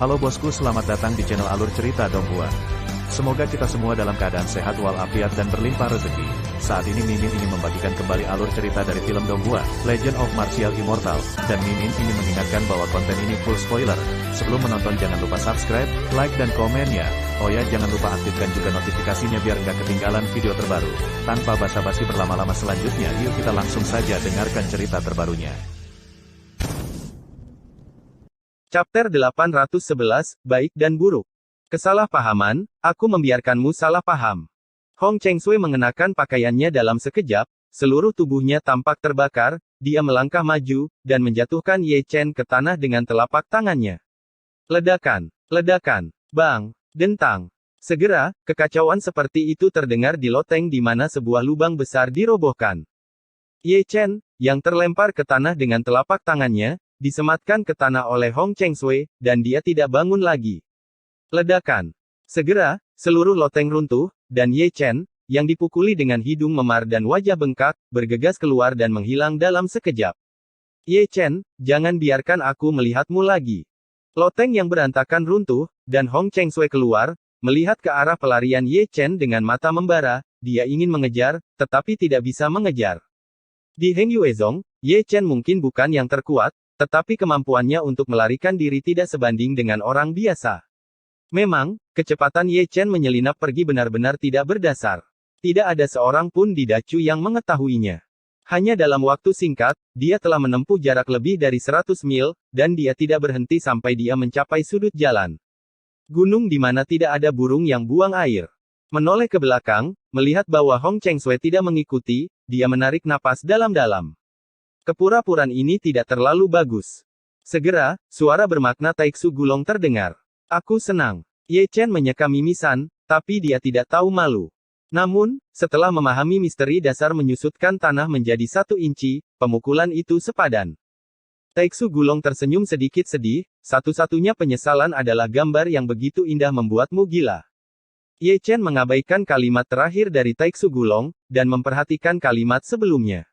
Halo bosku, selamat datang di channel Alur Cerita Donghua. Semoga kita semua dalam keadaan sehat walafiat dan berlimpah rezeki. Saat ini Mimin ingin membagikan kembali alur cerita dari film Donghua, Legend of Martial Immortal, dan Mimin ingin mengingatkan bahwa konten ini full spoiler. Sebelum menonton jangan lupa subscribe, like dan komen ya. Oh ya, jangan lupa aktifkan juga notifikasinya biar nggak ketinggalan video terbaru. Tanpa basa-basi berlama-lama selanjutnya, yuk kita langsung saja dengarkan cerita terbarunya. Chapter 811, Baik dan Buruk. Kesalahpahaman, aku membiarkanmu salah paham. Hong Chengsui mengenakan pakaiannya dalam sekejap, seluruh tubuhnya tampak terbakar, dia melangkah maju, dan menjatuhkan Ye Chen ke tanah dengan telapak tangannya. Ledakan, ledakan, bang, dentang. Segera, kekacauan seperti itu terdengar di loteng di mana sebuah lubang besar dirobohkan. Ye Chen, yang terlempar ke tanah dengan telapak tangannya, disematkan ke tanah oleh Hong Chengsui, dan dia tidak bangun lagi. Ledakan. Segera, seluruh loteng runtuh, dan Ye Chen, yang dipukuli dengan hidung memar dan wajah bengkak, bergegas keluar dan menghilang dalam sekejap. Ye Chen, jangan biarkan aku melihatmu lagi. Loteng yang berantakan runtuh, dan Hong Chengsui keluar, melihat ke arah pelarian Ye Chen dengan mata membara, dia ingin mengejar, tetapi tidak bisa mengejar. Di Heng Yuezong, Ye Chen mungkin bukan yang terkuat, tetapi kemampuannya untuk melarikan diri tidak sebanding dengan orang biasa. Memang, kecepatan Ye Chen menyelinap pergi benar-benar tidak berdasar. Tidak ada seorang pun di Dacu yang mengetahuinya. Hanya dalam waktu singkat, dia telah menempuh jarak lebih dari 100 mil, dan dia tidak berhenti sampai dia mencapai sudut jalan. Gunung di mana tidak ada burung yang buang air. Menoleh ke belakang, melihat bahwa Hong Chengsui tidak mengikuti, dia menarik napas dalam-dalam. Kepura-puraan ini tidak terlalu bagus. Segera, suara bermakna Taiksu Gulong terdengar. Aku senang. Ye Chen menyeka mimisan, tapi dia tidak tahu malu. Namun, setelah memahami misteri dasar menyusutkan tanah menjadi 1 inci, pemukulan itu sepadan. Taiksu Gulong tersenyum sedikit sedih, satu-satunya penyesalan adalah gambar yang begitu indah membuatmu gila. Ye Chen mengabaikan kalimat terakhir dari Taiksu Gulong, dan memperhatikan kalimat sebelumnya.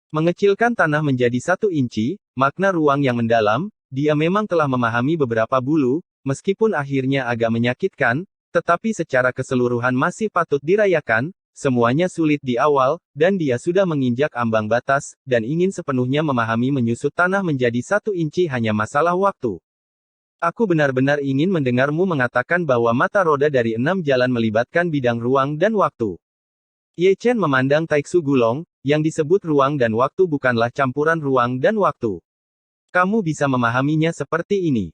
Mengecilkan tanah menjadi 1 inci, makna ruang yang mendalam, dia memang telah memahami beberapa bulu, meskipun akhirnya agak menyakitkan, tetapi secara keseluruhan masih patut dirayakan, semuanya sulit di awal, dan dia sudah menginjak ambang batas, dan ingin sepenuhnya memahami menyusut tanah menjadi 1 inci hanya masalah waktu. Aku benar-benar ingin mendengarmu mengatakan bahwa mata roda dari 6 jalan melibatkan bidang ruang dan waktu. Ye Chen memandang Taiksu Gulong, yang disebut ruang dan waktu bukanlah campuran ruang dan waktu. Kamu bisa memahaminya seperti ini.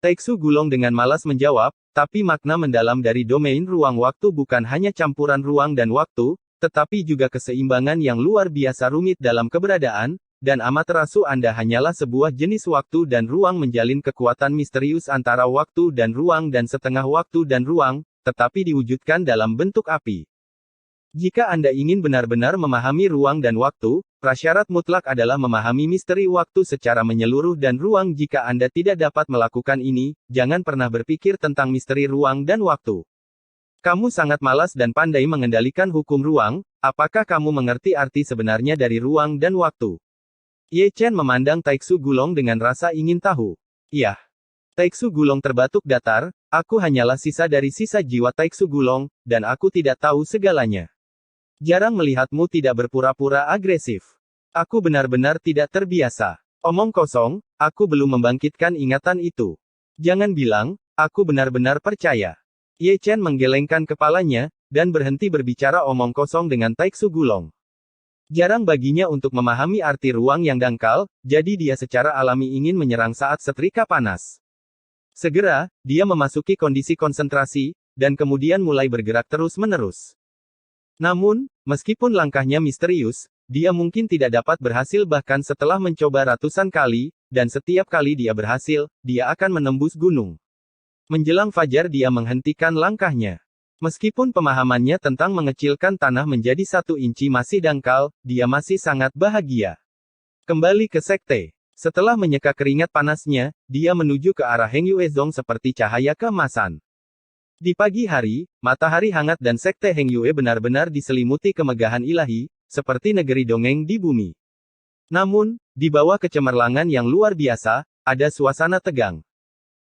Taiksu Gulong dengan malas menjawab, tapi makna mendalam dari domain ruang-waktu bukan hanya campuran ruang dan waktu, tetapi juga keseimbangan yang luar biasa rumit dalam keberadaan, dan Amaterasu Anda hanyalah sebuah jenis waktu dan ruang menjalin kekuatan misterius antara waktu dan ruang dan setengah waktu dan ruang, tetapi diwujudkan dalam bentuk api. Jika Anda ingin benar-benar memahami ruang dan waktu, prasyarat mutlak adalah memahami misteri waktu secara menyeluruh dan ruang. Jika Anda tidak dapat melakukan ini, jangan pernah berpikir tentang misteri ruang dan waktu. Kamu sangat malas dan pandai mengendalikan hukum ruang, apakah kamu mengerti arti sebenarnya dari ruang dan waktu? Ye Chen memandang Taiksu Gulong dengan rasa ingin tahu. Iya. Taiksu Gulong terbatuk datar, aku hanyalah sisa dari sisa jiwa Taiksu Gulong, dan aku tidak tahu segalanya. Jarang melihatmu tidak berpura-pura agresif. Aku benar-benar tidak terbiasa. Omong kosong, aku belum membangkitkan ingatan itu. Jangan bilang, aku benar-benar percaya. Ye Chen menggelengkan kepalanya, dan berhenti berbicara omong kosong dengan Taiksu Gulong. Jarang baginya untuk memahami arti ruang yang dangkal, jadi dia secara alami ingin menyerang saat setrika panas. Segera, dia memasuki kondisi konsentrasi, dan kemudian mulai bergerak terus-menerus. Namun, meskipun langkahnya misterius, dia mungkin tidak dapat berhasil bahkan setelah mencoba ratusan kali, dan setiap kali dia berhasil, dia akan menembus gunung. Menjelang fajar dia menghentikan langkahnya. Meskipun pemahamannya tentang mengecilkan tanah menjadi 1 inci masih dangkal, dia masih sangat bahagia. Kembali ke sekte. Setelah menyeka keringat panasnya, dia menuju ke arah Heng Yuezong seperti cahaya keemasan. Di pagi hari, matahari hangat dan sekte Heng Yue benar-benar diselimuti kemegahan ilahi, seperti negeri dongeng di bumi. Namun, di bawah kecemerlangan yang luar biasa, ada suasana tegang.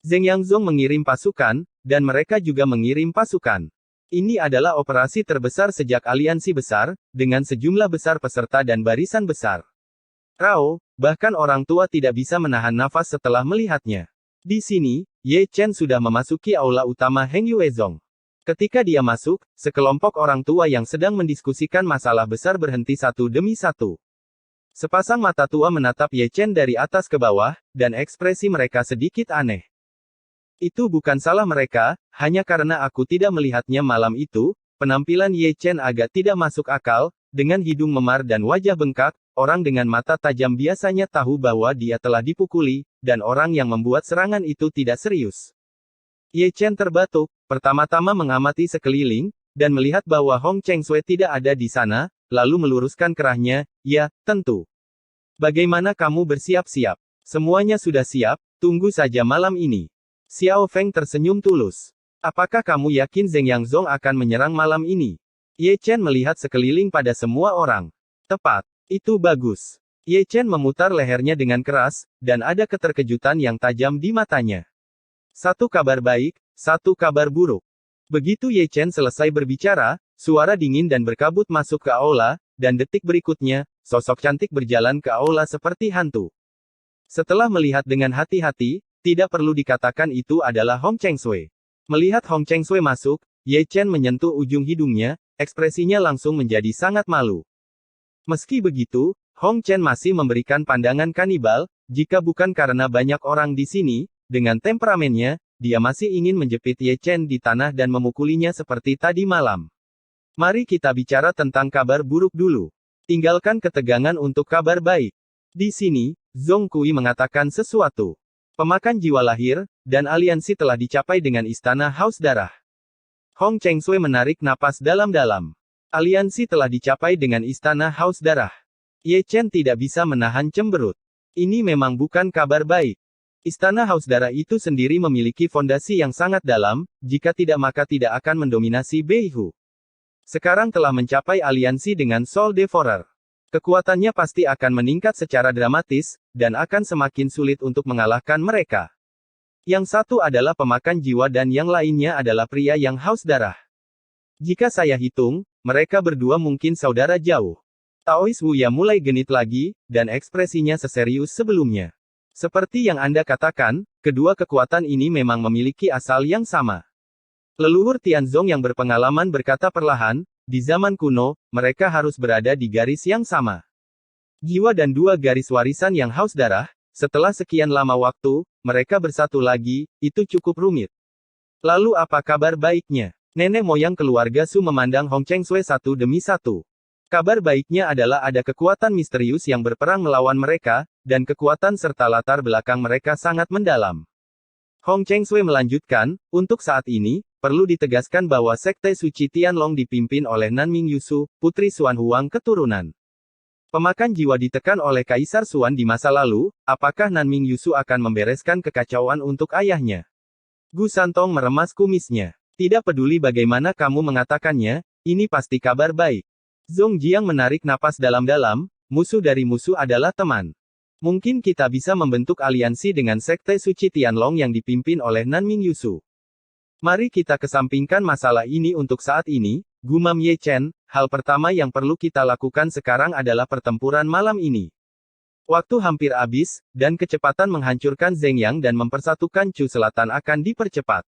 Zheng Yangzong mengirim pasukan, dan mereka juga mengirim pasukan. Ini adalah operasi terbesar sejak aliansi besar, dengan sejumlah besar peserta dan barisan besar. Rao, bahkan orang tua tidak bisa menahan nafas setelah melihatnya. Di sini, Ye Chen sudah memasuki aula utama Heng Yuezong. Ketika dia masuk, sekelompok orang tua yang sedang mendiskusikan masalah besar berhenti satu demi satu. Sepasang mata tua menatap Ye Chen dari atas ke bawah, dan ekspresi mereka sedikit aneh. Itu bukan salah mereka, hanya karena aku tidak melihatnya malam itu. Penampilan Ye Chen agak tidak masuk akal, dengan hidung memar dan wajah bengkak. Orang dengan mata tajam biasanya tahu bahwa dia telah dipukuli, dan orang yang membuat serangan itu tidak serius. Ye Chen terbatuk, pertama-tama mengamati sekeliling, dan melihat bahwa Hong Chengsui tidak ada di sana, lalu meluruskan kerahnya. Ya, tentu. Bagaimana kamu bersiap-siap? Semuanya sudah siap, tunggu saja malam ini. Xiao Feng tersenyum tulus. Apakah kamu yakin Zheng Yangzong akan menyerang malam ini? Ye Chen melihat sekeliling pada semua orang. Tepat. Itu bagus. Ye Chen memutar lehernya dengan keras, dan ada keterkejutan yang tajam di matanya. Satu kabar baik, satu kabar buruk. Begitu Ye Chen selesai berbicara, suara dingin dan berkabut masuk ke aula, dan detik berikutnya, sosok cantik berjalan ke aula seperti hantu. Setelah melihat dengan hati-hati, tidak perlu dikatakan itu adalah Hong Chengsui. Melihat Hong Chengsui masuk, Ye Chen menyentuh ujung hidungnya, ekspresinya langsung menjadi sangat malu. Meski begitu, Hong Chen masih memberikan pandangan kanibal, jika bukan karena banyak orang di sini. Dengan temperamennya, dia masih ingin menjepit Ye Chen di tanah dan memukulinya seperti tadi malam. Mari kita bicara tentang kabar buruk dulu. Tinggalkan ketegangan untuk kabar baik. Di sini, Zhong Kui mengatakan sesuatu. Pemakan jiwa lahir, dan aliansi telah dicapai dengan istana Haus Darah. Hong Chengsui menarik napas dalam-dalam. Aliansi telah dicapai dengan istana Haus Darah. Ye Chen tidak bisa menahan cemberut. Ini memang bukan kabar baik. Istana Haus Darah itu sendiri memiliki fondasi yang sangat dalam, jika tidak maka tidak akan mendominasi Beihu. Sekarang telah mencapai aliansi dengan Soul Devourer. Kekuatannya pasti akan meningkat secara dramatis, dan akan semakin sulit untuk mengalahkan mereka. Yang satu adalah pemakan jiwa dan yang lainnya adalah pria yang haus darah. Jika saya hitung, mereka berdua mungkin saudara jauh. Taois Wuya mulai genit lagi, dan ekspresinya seserius sebelumnya. Seperti yang Anda katakan, kedua kekuatan ini memang memiliki asal yang sama. Leluhur Tianzong yang berpengalaman berkata perlahan, di zaman kuno, mereka harus berada di garis yang sama. Jiwa dan dua garis warisan yang haus darah, setelah sekian lama waktu, mereka bersatu lagi, itu cukup rumit. Lalu apa kabar baiknya? Nenek moyang keluarga Su memandang Hong Chengsui satu demi satu. Kabar baiknya adalah ada kekuatan misterius yang berperang melawan mereka, dan kekuatan serta latar belakang mereka sangat mendalam. Hong Chengsui melanjutkan, untuk saat ini, perlu ditegaskan bahwa Sekte Suci Tianlong dipimpin oleh Nanming Yusu, putri Xuan Huang keturunan. Pemakan jiwa ditekan oleh Kaisar Xuan di masa lalu, apakah Nanming Yusu akan membereskan kekacauan untuk ayahnya? Gu Santong meremas kumisnya. Tidak peduli bagaimana kamu mengatakannya, ini pasti kabar baik. Zhong Jiang menarik napas dalam-dalam, musuh dari musuh adalah teman. Mungkin kita bisa membentuk aliansi dengan Sekte Suci Tianlong yang dipimpin oleh Nanming Yusu. Mari kita kesampingkan masalah ini untuk saat ini, gumam Ye Chen, hal pertama yang perlu kita lakukan sekarang adalah pertempuran malam ini. Waktu hampir habis, dan kecepatan menghancurkan Zheng Yang dan mempersatukan Chu Selatan akan dipercepat.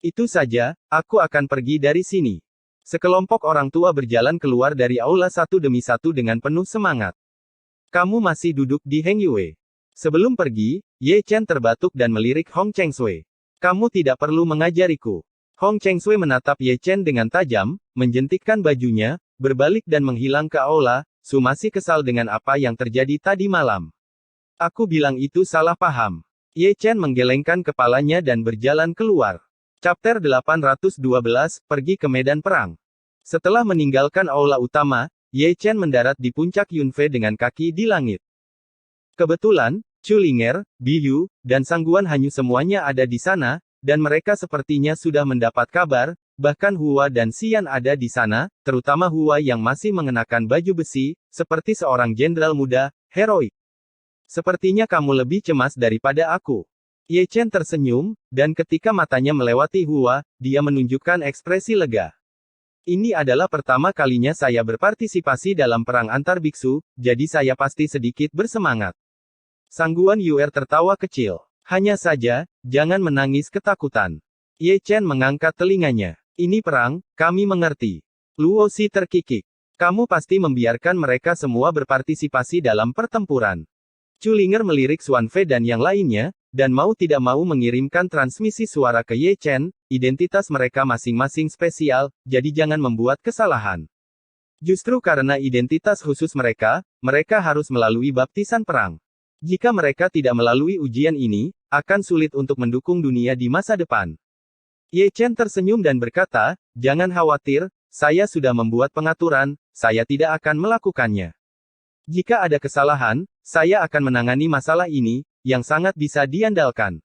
Itu saja, aku akan pergi dari sini. Sekelompok orang tua berjalan keluar dari aula satu demi satu dengan penuh semangat. Kamu masih duduk di Heng Yue. Sebelum pergi, Ye Chen terbatuk dan melirik Hong Chengsui. Kamu tidak perlu mengajariku. Hong Chengsui menatap Ye Chen dengan tajam, menjentikkan bajunya, berbalik dan menghilang ke aula. Su masih kesal dengan apa yang terjadi tadi malam. Aku bilang itu salah paham. Ye Chen menggelengkan kepalanya dan berjalan keluar. Chapter 812, pergi ke medan perang. Setelah meninggalkan aula utama, Ye Chen mendarat di puncak Yunfei dengan kaki di langit. Kebetulan, Chu Linger, Biyu, dan Sangguan Hanyu semuanya ada di sana, dan mereka sepertinya sudah mendapat kabar, bahkan Hua dan Xian ada di sana, terutama Hua yang masih mengenakan baju besi, seperti seorang jenderal muda, heroik. Sepertinya kamu lebih cemas daripada aku. Ye Chen tersenyum, dan ketika matanya melewati Hua, dia menunjukkan ekspresi lega. Ini adalah pertama kalinya saya berpartisipasi dalam perang antar biksu, jadi saya pasti sedikit bersemangat. Sangguan Yuer tertawa kecil. Hanya saja, jangan menangis ketakutan. Ye Chen mengangkat telinganya. Ini perang, kami mengerti. Luo Xi terkikik. Kamu pasti membiarkan mereka semua berpartisipasi dalam pertempuran. Chu Linger melirik Xuan Fei dan yang lainnya, dan mau tidak mau mengirimkan transmisi suara ke Ye Chen, identitas mereka masing-masing spesial, jadi jangan membuat kesalahan. Justru karena identitas khusus mereka, mereka harus melalui baptisan perang. Jika mereka tidak melalui ujian ini, akan sulit untuk mendukung dunia di masa depan. Ye Chen tersenyum dan berkata, jangan khawatir, saya sudah membuat pengaturan, saya tidak akan melakukannya. Jika ada kesalahan, saya akan menangani masalah ini, yang sangat bisa diandalkan.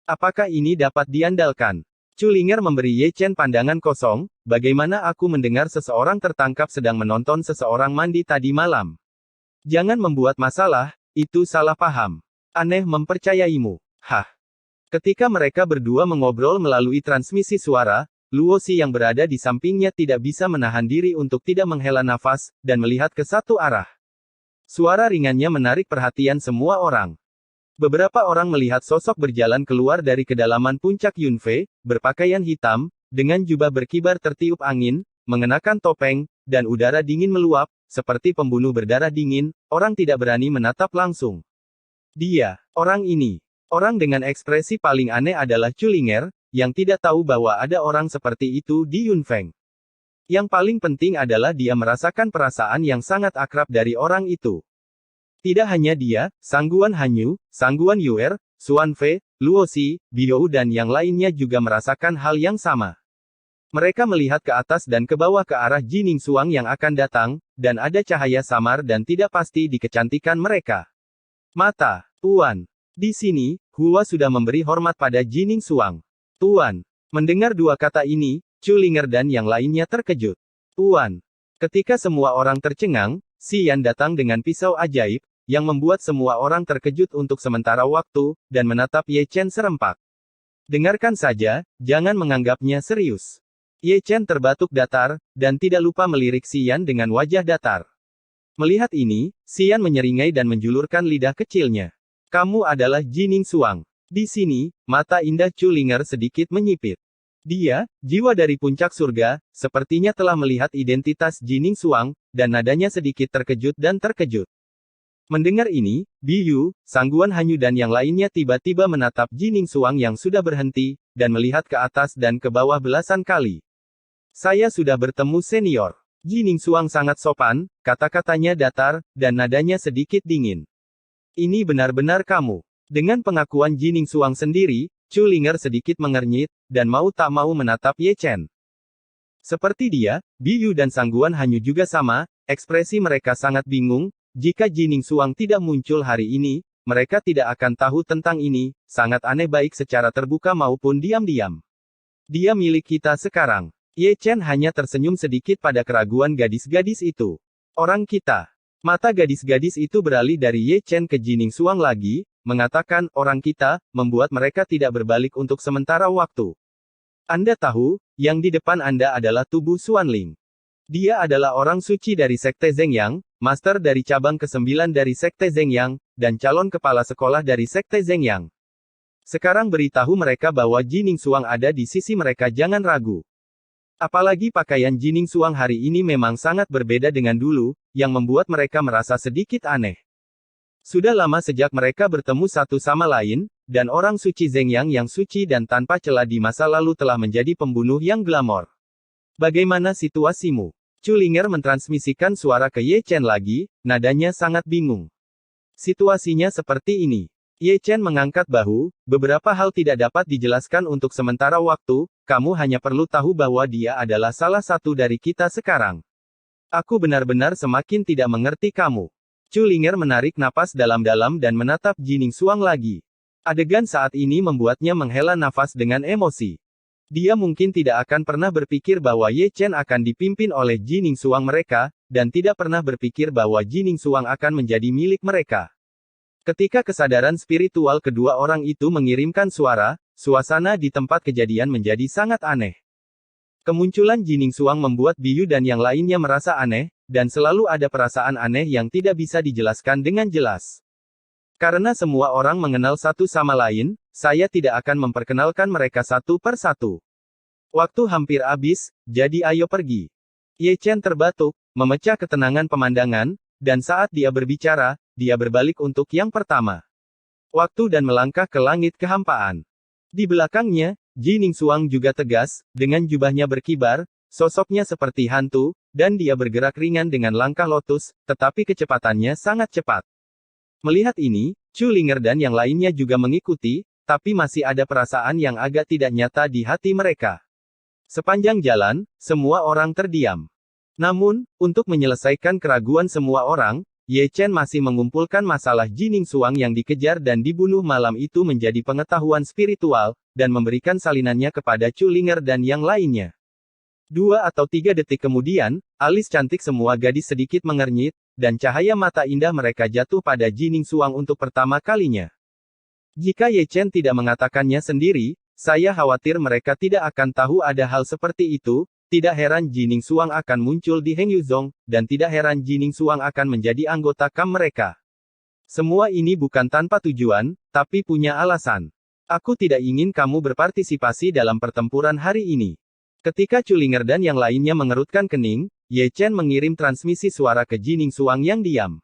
Apakah ini dapat diandalkan? Chu Linger memberi Ye Chen pandangan kosong, bagaimana aku mendengar seseorang tertangkap sedang menonton seseorang mandi tadi malam. Jangan membuat masalah, itu salah paham. Aneh mempercayaimu. Hah. Ketika mereka berdua mengobrol melalui transmisi suara, Luo Xi yang berada di sampingnya tidak bisa menahan diri untuk tidak menghela nafas, dan melihat ke satu arah. Suara ringannya menarik perhatian semua orang. Beberapa orang melihat sosok berjalan keluar dari kedalaman puncak Yunfei, berpakaian hitam, dengan jubah berkibar tertiup angin, mengenakan topeng, dan udara dingin meluap, seperti pembunuh berdarah dingin, orang tidak berani menatap langsung. Dia, orang ini. Orang dengan ekspresi paling aneh adalah Chu Linger, yang tidak tahu bahwa ada orang seperti itu di Yunfeng. Yang paling penting adalah dia merasakan perasaan yang sangat akrab dari orang itu. Tidak hanya dia, Sangguan Hanyu, Sangguan Yuer, Xuan Fei, Luo Xi, Biou dan yang lainnya juga merasakan hal yang sama. Mereka melihat ke atas dan ke bawah ke arah Jining Suang yang akan datang, dan ada cahaya samar dan tidak pasti di kecantikan mereka. Mata, Tuan. Di sini, Hua sudah memberi hormat pada Jining Suang. Tuan. Mendengar dua kata ini, Chu Linger dan yang lainnya terkejut. Tuan. Ketika semua orang tercengang, Xian datang dengan pisau ajaib, yang membuat semua orang terkejut untuk sementara waktu, dan menatap Ye Chen serempak. Dengarkan saja, jangan menganggapnya serius. Ye Chen terbatuk datar, dan tidak lupa melirik Xian dengan wajah datar. Melihat ini, Xian menyeringai dan menjulurkan lidah kecilnya. Kamu adalah Jining Suang. Di sini, mata indah Chu Linger sedikit menyipit. Dia, jiwa dari puncak surga, sepertinya telah melihat identitas Jining Suang, dan nadanya sedikit terkejut dan terkejut. Mendengar ini, Biyu, Sangguan Hanyu dan yang lainnya tiba-tiba menatap Jining Suang yang sudah berhenti, dan melihat ke atas dan ke bawah belasan kali. Saya sudah bertemu senior. Jining Suang sangat sopan, kata-katanya datar, dan nadanya sedikit dingin. Ini benar-benar kamu. Dengan pengakuan Jining Suang sendiri, Chu Linger sedikit mengernyit, dan mau tak mau menatap Ye Chen. Seperti dia, Biyu dan Sangguan Hanyu juga sama, ekspresi mereka sangat bingung, jika Jining Suang tidak muncul hari ini, mereka tidak akan tahu tentang ini, sangat aneh baik secara terbuka maupun diam-diam. Dia milik kita sekarang. Ye Chen hanya tersenyum sedikit pada keraguan gadis-gadis itu. Orang kita. Mata gadis-gadis itu beralih dari Ye Chen ke Jining Suang lagi, mengatakan, orang kita, membuat mereka tidak berbalik untuk sementara waktu. Anda tahu, yang di depan Anda adalah tubuh Xuanling. Dia adalah orang suci dari Sekte Zhengyang, master dari cabang ke-9 dari Sekte Zhengyang, dan calon kepala sekolah dari Sekte Zhengyang. Sekarang beritahu mereka bahwa Jining Suang ada di sisi mereka, jangan ragu. Apalagi pakaian Jining Suang hari ini memang sangat berbeda dengan dulu, yang membuat mereka merasa sedikit aneh. Sudah lama sejak mereka bertemu satu sama lain, dan orang suci Zhengyang yang suci dan tanpa celah di masa lalu telah menjadi pembunuh yang glamor. Bagaimana situasimu? Chu Linger mentransmisikan suara ke Ye Chen lagi, nadanya sangat bingung. Situasinya seperti ini. Ye Chen mengangkat bahu, beberapa hal tidak dapat dijelaskan untuk sementara waktu, kamu hanya perlu tahu bahwa dia adalah salah satu dari kita sekarang. Aku benar-benar semakin tidak mengerti kamu. Chu Linger menarik napas dalam-dalam dan menatap Jining Suang lagi. Adegan saat ini membuatnya menghela nafas dengan emosi. Dia mungkin tidak akan pernah berpikir bahwa Ye Chen akan dipimpin oleh Jining Suang mereka, dan tidak pernah berpikir bahwa Jining Suang akan menjadi milik mereka. Ketika kesadaran spiritual kedua orang itu mengirimkan suara, suasana di tempat kejadian menjadi sangat aneh. Kemunculan Jining Suang membuat Biyu dan yang lainnya merasa aneh, dan selalu ada perasaan aneh yang tidak bisa dijelaskan dengan jelas. Karena semua orang mengenal satu sama lain, saya tidak akan memperkenalkan mereka satu per satu. Waktu hampir habis, jadi ayo pergi. Ye Chen terbatuk, memecah ketenangan pemandangan, dan saat dia berbicara, dia berbalik untuk yang pertama. Waktu dan melangkah ke langit kehampaan. Di belakangnya, Jining Suang juga tegas, dengan jubahnya berkibar, sosoknya seperti hantu, dan dia bergerak ringan dengan langkah lotus, tetapi kecepatannya sangat cepat. Melihat ini, Chu Linger dan yang lainnya juga mengikuti, tapi masih ada perasaan yang agak tidak nyata di hati mereka. Sepanjang jalan, semua orang terdiam. Namun, untuk menyelesaikan keraguan semua orang, Ye Chen masih mengumpulkan masalah Jining Suang yang dikejar dan dibunuh malam itu menjadi pengetahuan spiritual, dan memberikan salinannya kepada Chu Linger dan yang lainnya. 2 atau 3 detik kemudian, alis cantik semua gadis sedikit mengernyit, dan cahaya mata indah mereka jatuh pada Jining Suang untuk pertama kalinya. Jika Ye Chen tidak mengatakannya sendiri, saya khawatir mereka tidak akan tahu ada hal seperti itu. Tidak heran Jining Suang akan muncul di Heng Yuzhong, dan tidak heran Jining Suang akan menjadi anggota KAM mereka. Semua ini bukan tanpa tujuan, tapi punya alasan. Aku tidak ingin kamu berpartisipasi dalam pertempuran hari ini. Ketika Chu Linger dan yang lainnya mengerutkan kening, Ye Chen mengirim transmisi suara ke Jining Suang yang diam.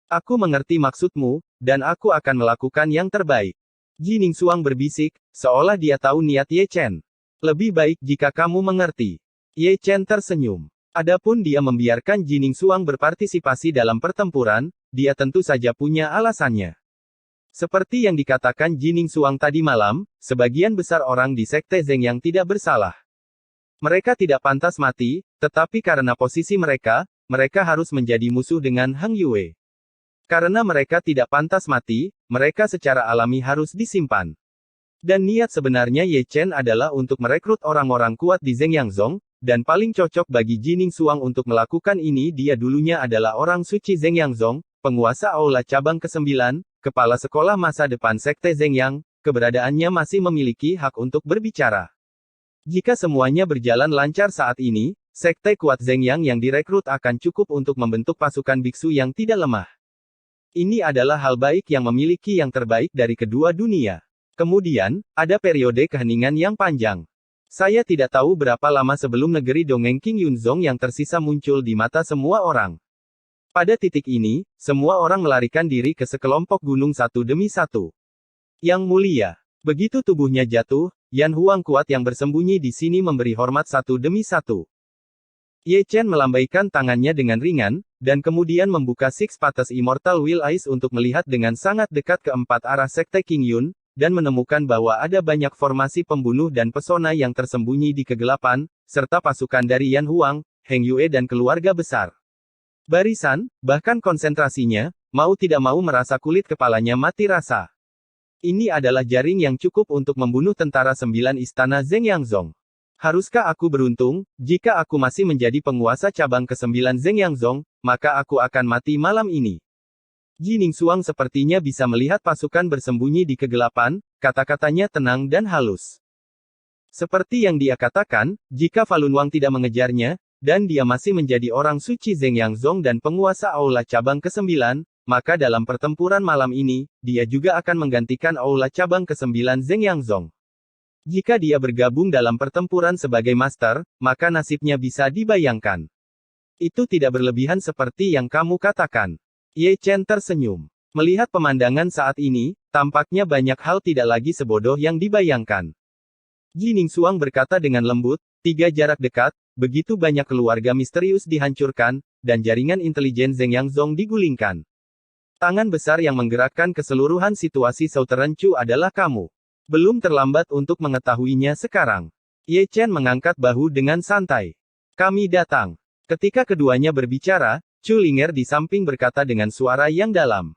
Aku mengerti maksudmu, dan aku akan melakukan yang terbaik. Jining Suang berbisik, seolah dia tahu niat Ye Chen. Lebih baik jika kamu mengerti. Ye Chen tersenyum. Adapun dia membiarkan Jining Suang berpartisipasi dalam pertempuran, dia tentu saja punya alasannya. Seperti yang dikatakan Jining Suang tadi malam, sebagian besar orang di Sekte Zeng yang tidak bersalah. Mereka tidak pantas mati, tetapi karena posisi mereka, mereka harus menjadi musuh dengan Heng Yue. Karena mereka tidak pantas mati, mereka secara alami harus disimpan. Dan niat sebenarnya Ye Chen adalah untuk merekrut orang-orang kuat di Zeng Yangzong, dan paling cocok bagi Jining Suang untuk melakukan ini. Dia dulunya adalah orang suci Zeng Yangzong, penguasa Aula Cabang ke-9, kepala sekolah masa depan Sekte Zeng Yang, keberadaannya masih memiliki hak untuk berbicara. Jika semuanya berjalan lancar saat ini, Sekte kuat Zeng Yang yang direkrut akan cukup untuk membentuk pasukan biksu yang tidak lemah. Ini adalah hal baik yang memiliki yang terbaik dari kedua dunia. Kemudian, ada periode keheningan yang panjang. Saya tidak tahu berapa lama sebelum negeri dongeng King Yunzong yang tersisa muncul di mata semua orang. Pada titik ini, semua orang melarikan diri ke sekelompok gunung satu demi satu. Yang mulia, begitu tubuhnya jatuh, Yan Huang kuat yang bersembunyi di sini memberi hormat satu demi satu. Ye Chen melambaikan tangannya dengan ringan, dan kemudian membuka Six Pates Immortal Will Eyes untuk melihat dengan sangat dekat ke empat arah Sekte King Yun, dan menemukan bahwa ada banyak formasi pembunuh dan pesona yang tersembunyi di kegelapan, serta pasukan dari Yan Huang, Heng Yue dan keluarga besar. Barisan, bahkan konsentrasinya, mau tidak mau merasa kulit kepalanya mati rasa. Ini adalah jaring yang cukup untuk membunuh tentara 9 istana Zeng Yangzong. Haruskah aku beruntung, jika aku masih menjadi penguasa cabang ke-9 Zeng Yangzong, maka aku akan mati malam ini. Jining Suang sepertinya bisa melihat pasukan bersembunyi di kegelapan, kata-katanya tenang dan halus. Seperti yang dia katakan, jika Falun Wang tidak mengejarnya, dan dia masih menjadi orang suci Zeng Yangzong dan penguasa Aula Cabang ke-9, maka dalam pertempuran malam ini, dia juga akan menggantikan Aula Cabang ke-9 Zeng Yangzong. Jika dia bergabung dalam pertempuran sebagai master, maka nasibnya bisa dibayangkan. Itu tidak berlebihan seperti yang kamu katakan. Ye Chen tersenyum. Melihat pemandangan saat ini, tampaknya banyak hal tidak lagi sebodoh yang dibayangkan. Jining Suang berkata dengan lembut, 3 jarak dekat, begitu banyak keluarga misterius dihancurkan, dan jaringan intelijen Zeng Yangzong digulingkan. Tangan besar yang menggerakkan keseluruhan situasi Southern Chu adalah kamu. Belum terlambat untuk mengetahuinya sekarang. Ye Chen mengangkat bahu dengan santai. Kami datang. Ketika keduanya berbicara, Chu Linger di samping berkata dengan suara yang dalam.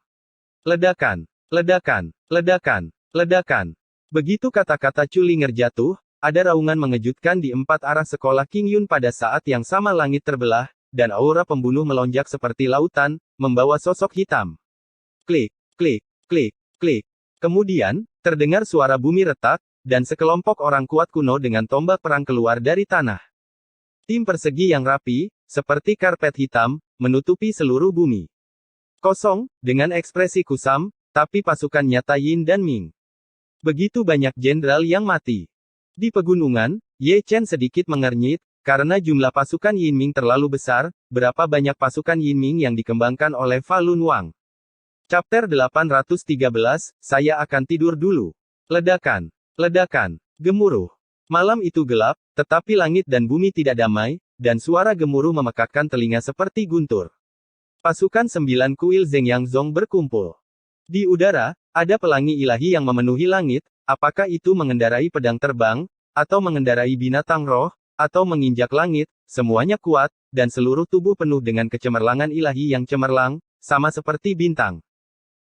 Ledakan, ledakan, ledakan, ledakan. Begitu kata-kata Chu Linger jatuh, ada raungan mengejutkan di 4 arah sekolah King Yun pada saat yang sama langit terbelah, dan aura pembunuh melonjak seperti lautan, membawa sosok hitam. Klik, klik, Klik, klik. Kemudian, terdengar suara bumi retak, dan sekelompok orang kuat kuno dengan tombak perang keluar dari tanah. Tim persegi yang rapi, seperti karpet hitam, menutupi seluruh bumi. Kosong, dengan ekspresi kusam, tapi pasukan nyata Yin dan Ming. Begitu banyak jenderal yang mati. Di pegunungan, Ye Chen sedikit mengernyit, karena jumlah pasukan Yin Ming terlalu besar. Berapa banyak pasukan Yin Ming yang dikembangkan oleh Fa Lun Wang? Chapter 813, saya akan tidur dulu. Ledakan. Ledakan. Gemuruh. Malam itu gelap, tetapi langit dan bumi tidak damai, dan suara gemuruh memekakkan telinga seperti guntur. Pasukan 9 kuil Zeng Yang Zong berkumpul. Di udara, ada pelangi ilahi yang memenuhi langit, apakah itu mengendarai pedang terbang, atau mengendarai binatang roh, atau menginjak langit, semuanya kuat, dan seluruh tubuh penuh dengan kecemerlangan ilahi yang cemerlang, sama seperti bintang.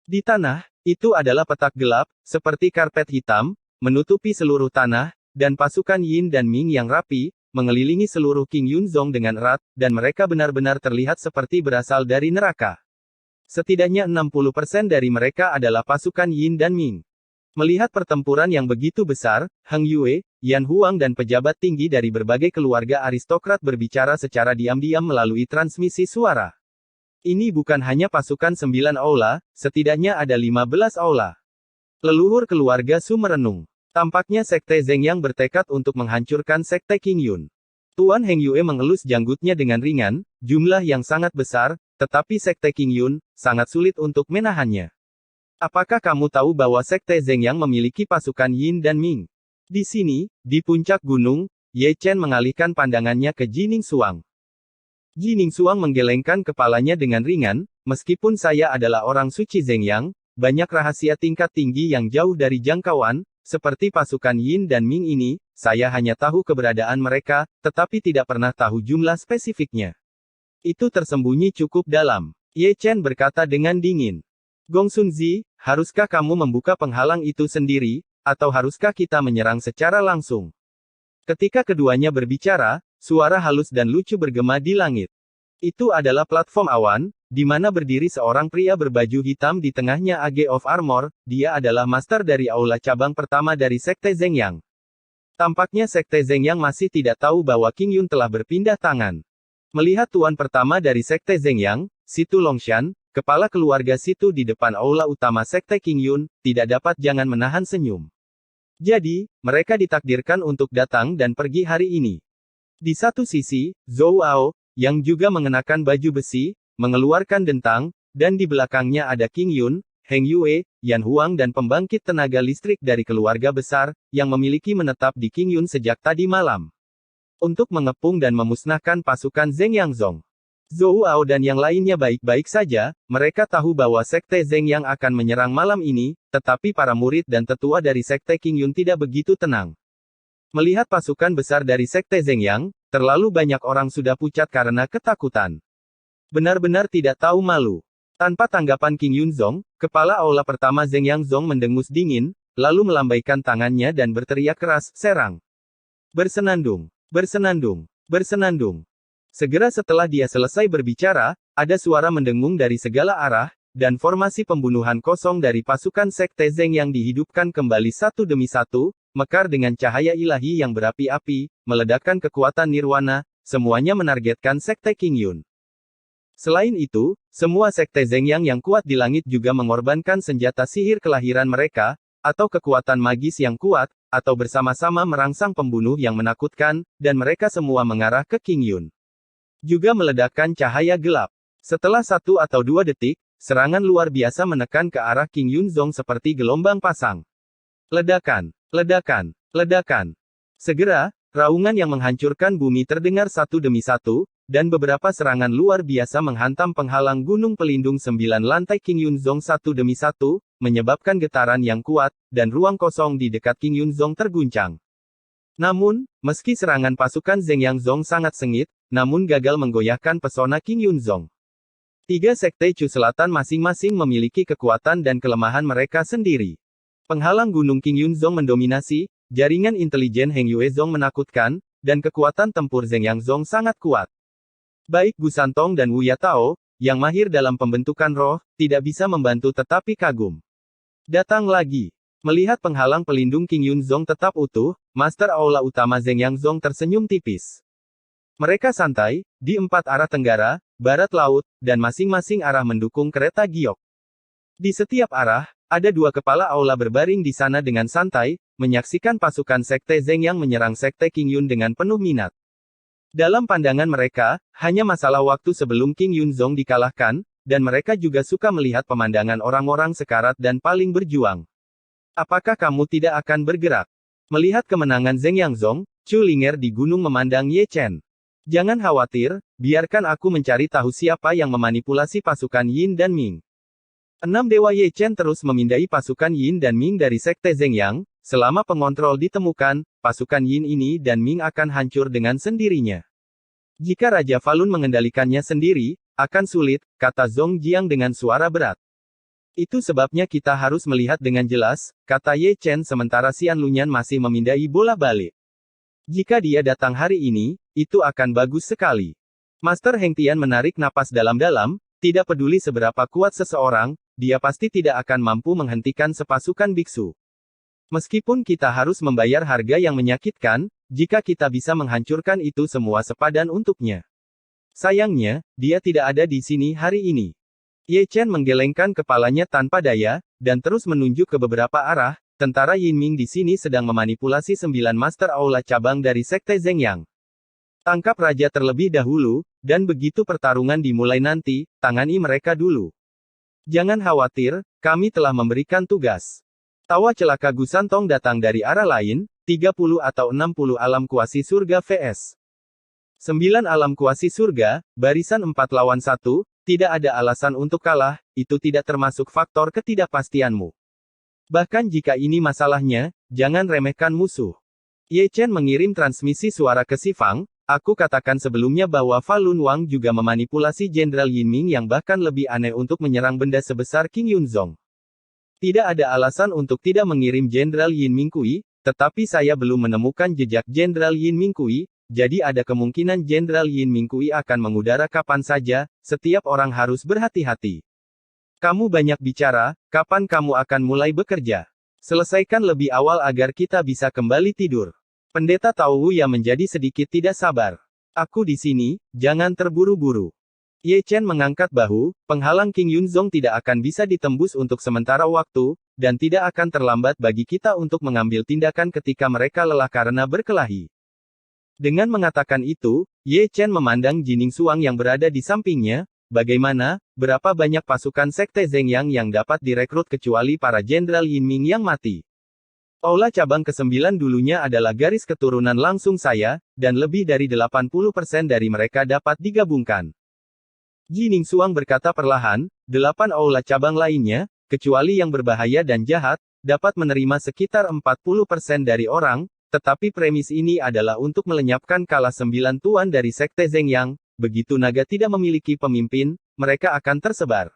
Di tanah, itu adalah petak gelap, seperti karpet hitam, menutupi seluruh tanah, dan pasukan Yin dan Ming yang rapi, mengelilingi seluruh King Yunzong dengan erat, dan mereka benar-benar terlihat seperti berasal dari neraka. Setidaknya 60% dari mereka adalah pasukan Yin dan Ming. Melihat pertempuran yang begitu besar, Heng Yue, Yan Huang dan pejabat tinggi dari berbagai keluarga aristokrat berbicara secara diam-diam melalui transmisi suara. Ini bukan hanya pasukan 9 aula, setidaknya ada 15 aula. Leluhur keluarga Su merenung. Tampaknya Sekte Zeng Yang bertekad untuk menghancurkan Sekte King Yun. Tuan Heng Yue mengelus janggutnya dengan ringan, jumlah yang sangat besar, tetapi Sekte King Yun, sangat sulit untuk menahannya. Apakah kamu tahu bahwa Sekte Zeng Yang memiliki pasukan Yin dan Ming? Di sini, di puncak gunung, Ye Chen mengalihkan pandangannya ke Jining Suang. Jining Suang menggelengkan kepalanya dengan ringan, meskipun saya adalah orang suci Zeng Yang, banyak rahasia tingkat tinggi yang jauh dari jangkauan, seperti pasukan Yin dan Ming ini, saya hanya tahu keberadaan mereka, tetapi tidak pernah tahu jumlah spesifiknya. Itu tersembunyi cukup dalam. Ye Chen berkata dengan dingin. Gong Sun Zi, haruskah kamu membuka penghalang itu sendiri, atau haruskah kita menyerang secara langsung? Ketika keduanya berbicara, suara halus dan lucu bergema di langit. Itu adalah platform awan, di mana berdiri seorang pria berbaju hitam di tengahnya Age of Armor, dia adalah master dari aula cabang pertama dari Sekte Zeng Yang. Tampaknya Sekte Zeng Yang masih tidak tahu bahwa King Yun telah berpindah tangan. Melihat tuan pertama dari Sekte Zeng Yang, Situ Longshan, kepala keluarga Situ di depan aula utama Sekte King Yun, tidak dapat jangan menahan senyum. Jadi, mereka ditakdirkan untuk datang dan pergi hari ini. Di satu sisi, Zhou Ao, yang juga mengenakan baju besi, mengeluarkan dentang, dan di belakangnya ada King Yun, Heng Yue, Yan Huang dan pembangkit tenaga listrik dari keluarga besar, yang memiliki menetap di King Yun sejak tadi malam. Untuk mengepung dan memusnahkan pasukan Zeng Yang Zong. Zhou Ao dan yang lainnya baik-baik saja, mereka tahu bahwa Sekte Zeng Yang akan menyerang malam ini, tetapi para murid dan tetua dari Sekte King Yun tidak begitu tenang. Melihat pasukan besar dari Sekte Zeng Yang, terlalu banyak orang sudah pucat karena ketakutan. Benar-benar tidak tahu malu. Tanpa tanggapan King Yunzong, kepala aula pertama Zeng Yang Zong mendengus dingin, lalu melambaikan tangannya dan berteriak keras, serang. Bersenandung, bersenandung, bersenandung. Segera setelah dia selesai berbicara, ada suara mendengung dari segala arah, dan formasi pembunuhan kosong dari pasukan Sekte Zeng yang dihidupkan kembali satu demi satu, mekar dengan cahaya ilahi yang berapi-api, meledakkan kekuatan nirwana, semuanya menargetkan Sekte King Yun. Selain itu, semua Sekte Zeng yang kuat di langit juga mengorbankan senjata sihir kelahiran mereka, atau kekuatan magis yang kuat, atau bersama-sama merangsang pembunuh yang menakutkan, dan mereka semua mengarah ke King Yun. Juga meledakkan cahaya gelap. Setelah 1 atau 2 detik, serangan luar biasa menekan ke arah King Yunzong seperti gelombang pasang. Ledakan, ledakan, ledakan. Segera, raungan yang menghancurkan bumi terdengar satu demi satu, dan beberapa serangan luar biasa menghantam penghalang gunung pelindung 9 lantai King Yunzong satu demi satu, menyebabkan getaran yang kuat, dan ruang kosong di dekat King Yunzong terguncang. Namun, meski serangan pasukan Zeng Yang Zong sangat sengit, namun gagal menggoyahkan pesona King Yunzong. 3 sekte Chu Selatan masing-masing memiliki kekuatan dan kelemahan mereka sendiri. Penghalang gunung King Yunzong mendominasi, jaringan intelijen Heng Yue Zong menakutkan, dan kekuatan tempur Zeng Yang Zong sangat kuat. Baik Gu Santong dan Wu Yatao, yang mahir dalam pembentukan roh, tidak bisa membantu tetapi kagum. Datang lagi. Melihat penghalang pelindung King Yunzong tetap utuh, Master Aula Utama Zeng Yangzong tersenyum tipis. Mereka santai, di 4 arah tenggara, barat laut, dan masing-masing arah mendukung kereta giok. Di setiap arah, ada 2 kepala aula berbaring di sana dengan santai, menyaksikan pasukan Sekte Zeng yang menyerang Sekte King Yun dengan penuh minat. Dalam pandangan mereka, hanya masalah waktu sebelum King Yunzong dikalahkan, dan mereka juga suka melihat pemandangan orang-orang sekarat dan paling berjuang. Apakah kamu tidak akan bergerak? Melihat kemenangan Zeng Yangzong, Chu Linger di gunung memandang Ye Chen. Jangan khawatir, biarkan aku mencari tahu siapa yang memanipulasi pasukan Yin dan Ming. 6 dewa Ye Chen terus memindai pasukan Yin dan Ming dari Sekte Zeng Yang. Selama pengontrol ditemukan, pasukan Yin ini dan Ming akan hancur dengan sendirinya. Jika Raja Falun mengendalikannya sendiri, akan sulit, kata Zong Jiang dengan suara berat. Itu sebabnya kita harus melihat dengan jelas, kata Ye Chen sementara Xian Lunyan masih memindai bola balik. Jika dia datang hari ini, itu akan bagus sekali. Master Heng Tian menarik napas dalam-dalam, tidak peduli seberapa kuat seseorang, dia pasti tidak akan mampu menghentikan sepasukan biksu. Meskipun kita harus membayar harga yang menyakitkan, jika kita bisa menghancurkan itu semua sepadan untuknya. Sayangnya, dia tidak ada di sini hari ini. Ye Chen menggelengkan kepalanya tanpa daya, dan terus menunjuk ke beberapa arah. Tentara Yin Ming di sini sedang memanipulasi 9 Master Aula cabang dari Sekte Zeng Yang. Tangkap raja terlebih dahulu, dan begitu pertarungan dimulai nanti, tangani mereka dulu. Jangan khawatir, kami telah memberikan tugas. Tawa celaka Gusantong datang dari arah lain, 30 atau 60 alam kuasi surga vs 9 alam kuasi surga, barisan 4 lawan 1, tidak ada alasan untuk kalah, itu tidak termasuk faktor ketidakpastianmu. Bahkan jika ini masalahnya, jangan remehkan musuh. Ye Chen mengirim transmisi suara ke Si Fang, aku katakan sebelumnya bahwa Falun Wang juga memanipulasi Jenderal Yin Ming yang bahkan lebih aneh untuk menyerang benda sebesar King Yunzong. Tidak ada alasan untuk tidak mengirim Jenderal Yin Ming Kui, tetapi saya belum menemukan jejak Jenderal Yin Ming Kui. Jadi ada kemungkinan Jenderal Yin Ming Kui akan mengudara kapan saja, setiap orang harus berhati-hati. Kamu banyak bicara, kapan kamu akan mulai bekerja? Selesaikan lebih awal agar kita bisa kembali tidur. Pendeta Tao Wu yang menjadi sedikit tidak sabar. Aku di sini, jangan terburu-buru. Ye Chen mengangkat bahu, penghalang King Yunzong tidak akan bisa ditembus untuk sementara waktu, dan tidak akan terlambat bagi kita untuk mengambil tindakan ketika mereka lelah karena berkelahi. Dengan mengatakan itu, Ye Chen memandang Jining Suang yang berada di sampingnya, bagaimana, berapa banyak pasukan Sekte Zeng yang dapat direkrut kecuali para Jenderal Yin Ming yang mati. Aula cabang ke-9 dulunya adalah garis keturunan langsung saya, dan lebih dari 80% dari mereka dapat digabungkan. Jining Suang berkata perlahan, 8 aula cabang lainnya, kecuali yang berbahaya dan jahat, dapat menerima sekitar 40% dari orang, tetapi premis ini adalah untuk melenyapkan kalah 9 tuan dari Sekte Zeng Yang, begitu naga tidak memiliki pemimpin, mereka akan tersebar.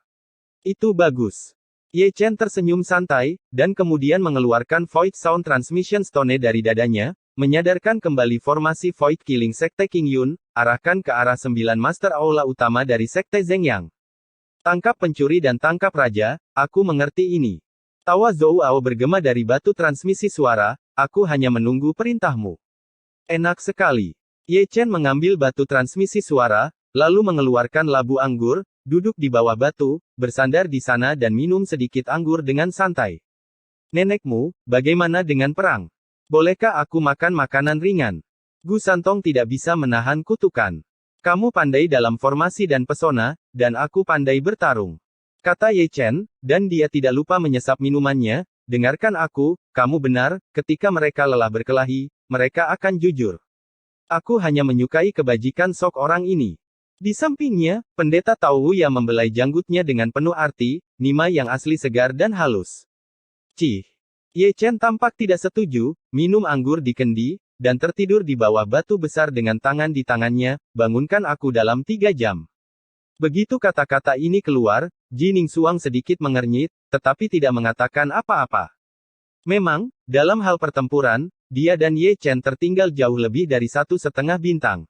Itu bagus. Ye Chen tersenyum santai, dan kemudian mengeluarkan Void Sound Transmission Stone dari dadanya, menyadarkan kembali formasi Void Killing Sekte King Yun, arahkan ke arah 9 Master Aula utama dari Sekte Zeng Yang. Tangkap pencuri dan tangkap raja, aku mengerti ini. Tawa Zhou Ao bergema dari batu transmisi suara, aku hanya menunggu perintahmu. Enak sekali. Ye Chen mengambil batu transmisi suara, lalu mengeluarkan labu anggur, duduk di bawah batu, bersandar di sana dan minum sedikit anggur dengan santai. Nenekmu, bagaimana dengan perang? Bolehkah aku makan makanan ringan? Gu Santong tidak bisa menahan kutukan. Kamu pandai dalam formasi dan pesona, dan aku pandai bertarung. Kata Ye Chen, dan dia tidak lupa menyesap minumannya, dengarkan aku, kamu benar, ketika mereka lelah berkelahi, mereka akan jujur. Aku hanya menyukai kebajikan sok orang ini. Di sampingnya, pendeta Tao Wu yang membelai janggutnya dengan penuh arti, Nima yang asli segar dan halus. Cih. Ye Chen tampak tidak setuju, minum anggur di kendi, dan tertidur di bawah batu besar dengan tangan di tangannya, bangunkan aku dalam 3 jam. Begitu kata-kata ini keluar, Jining Suang sedikit mengernyit, tetapi tidak mengatakan apa-apa. Memang, dalam hal pertempuran, dia dan Ye Chen tertinggal jauh lebih dari 1,5 bintang.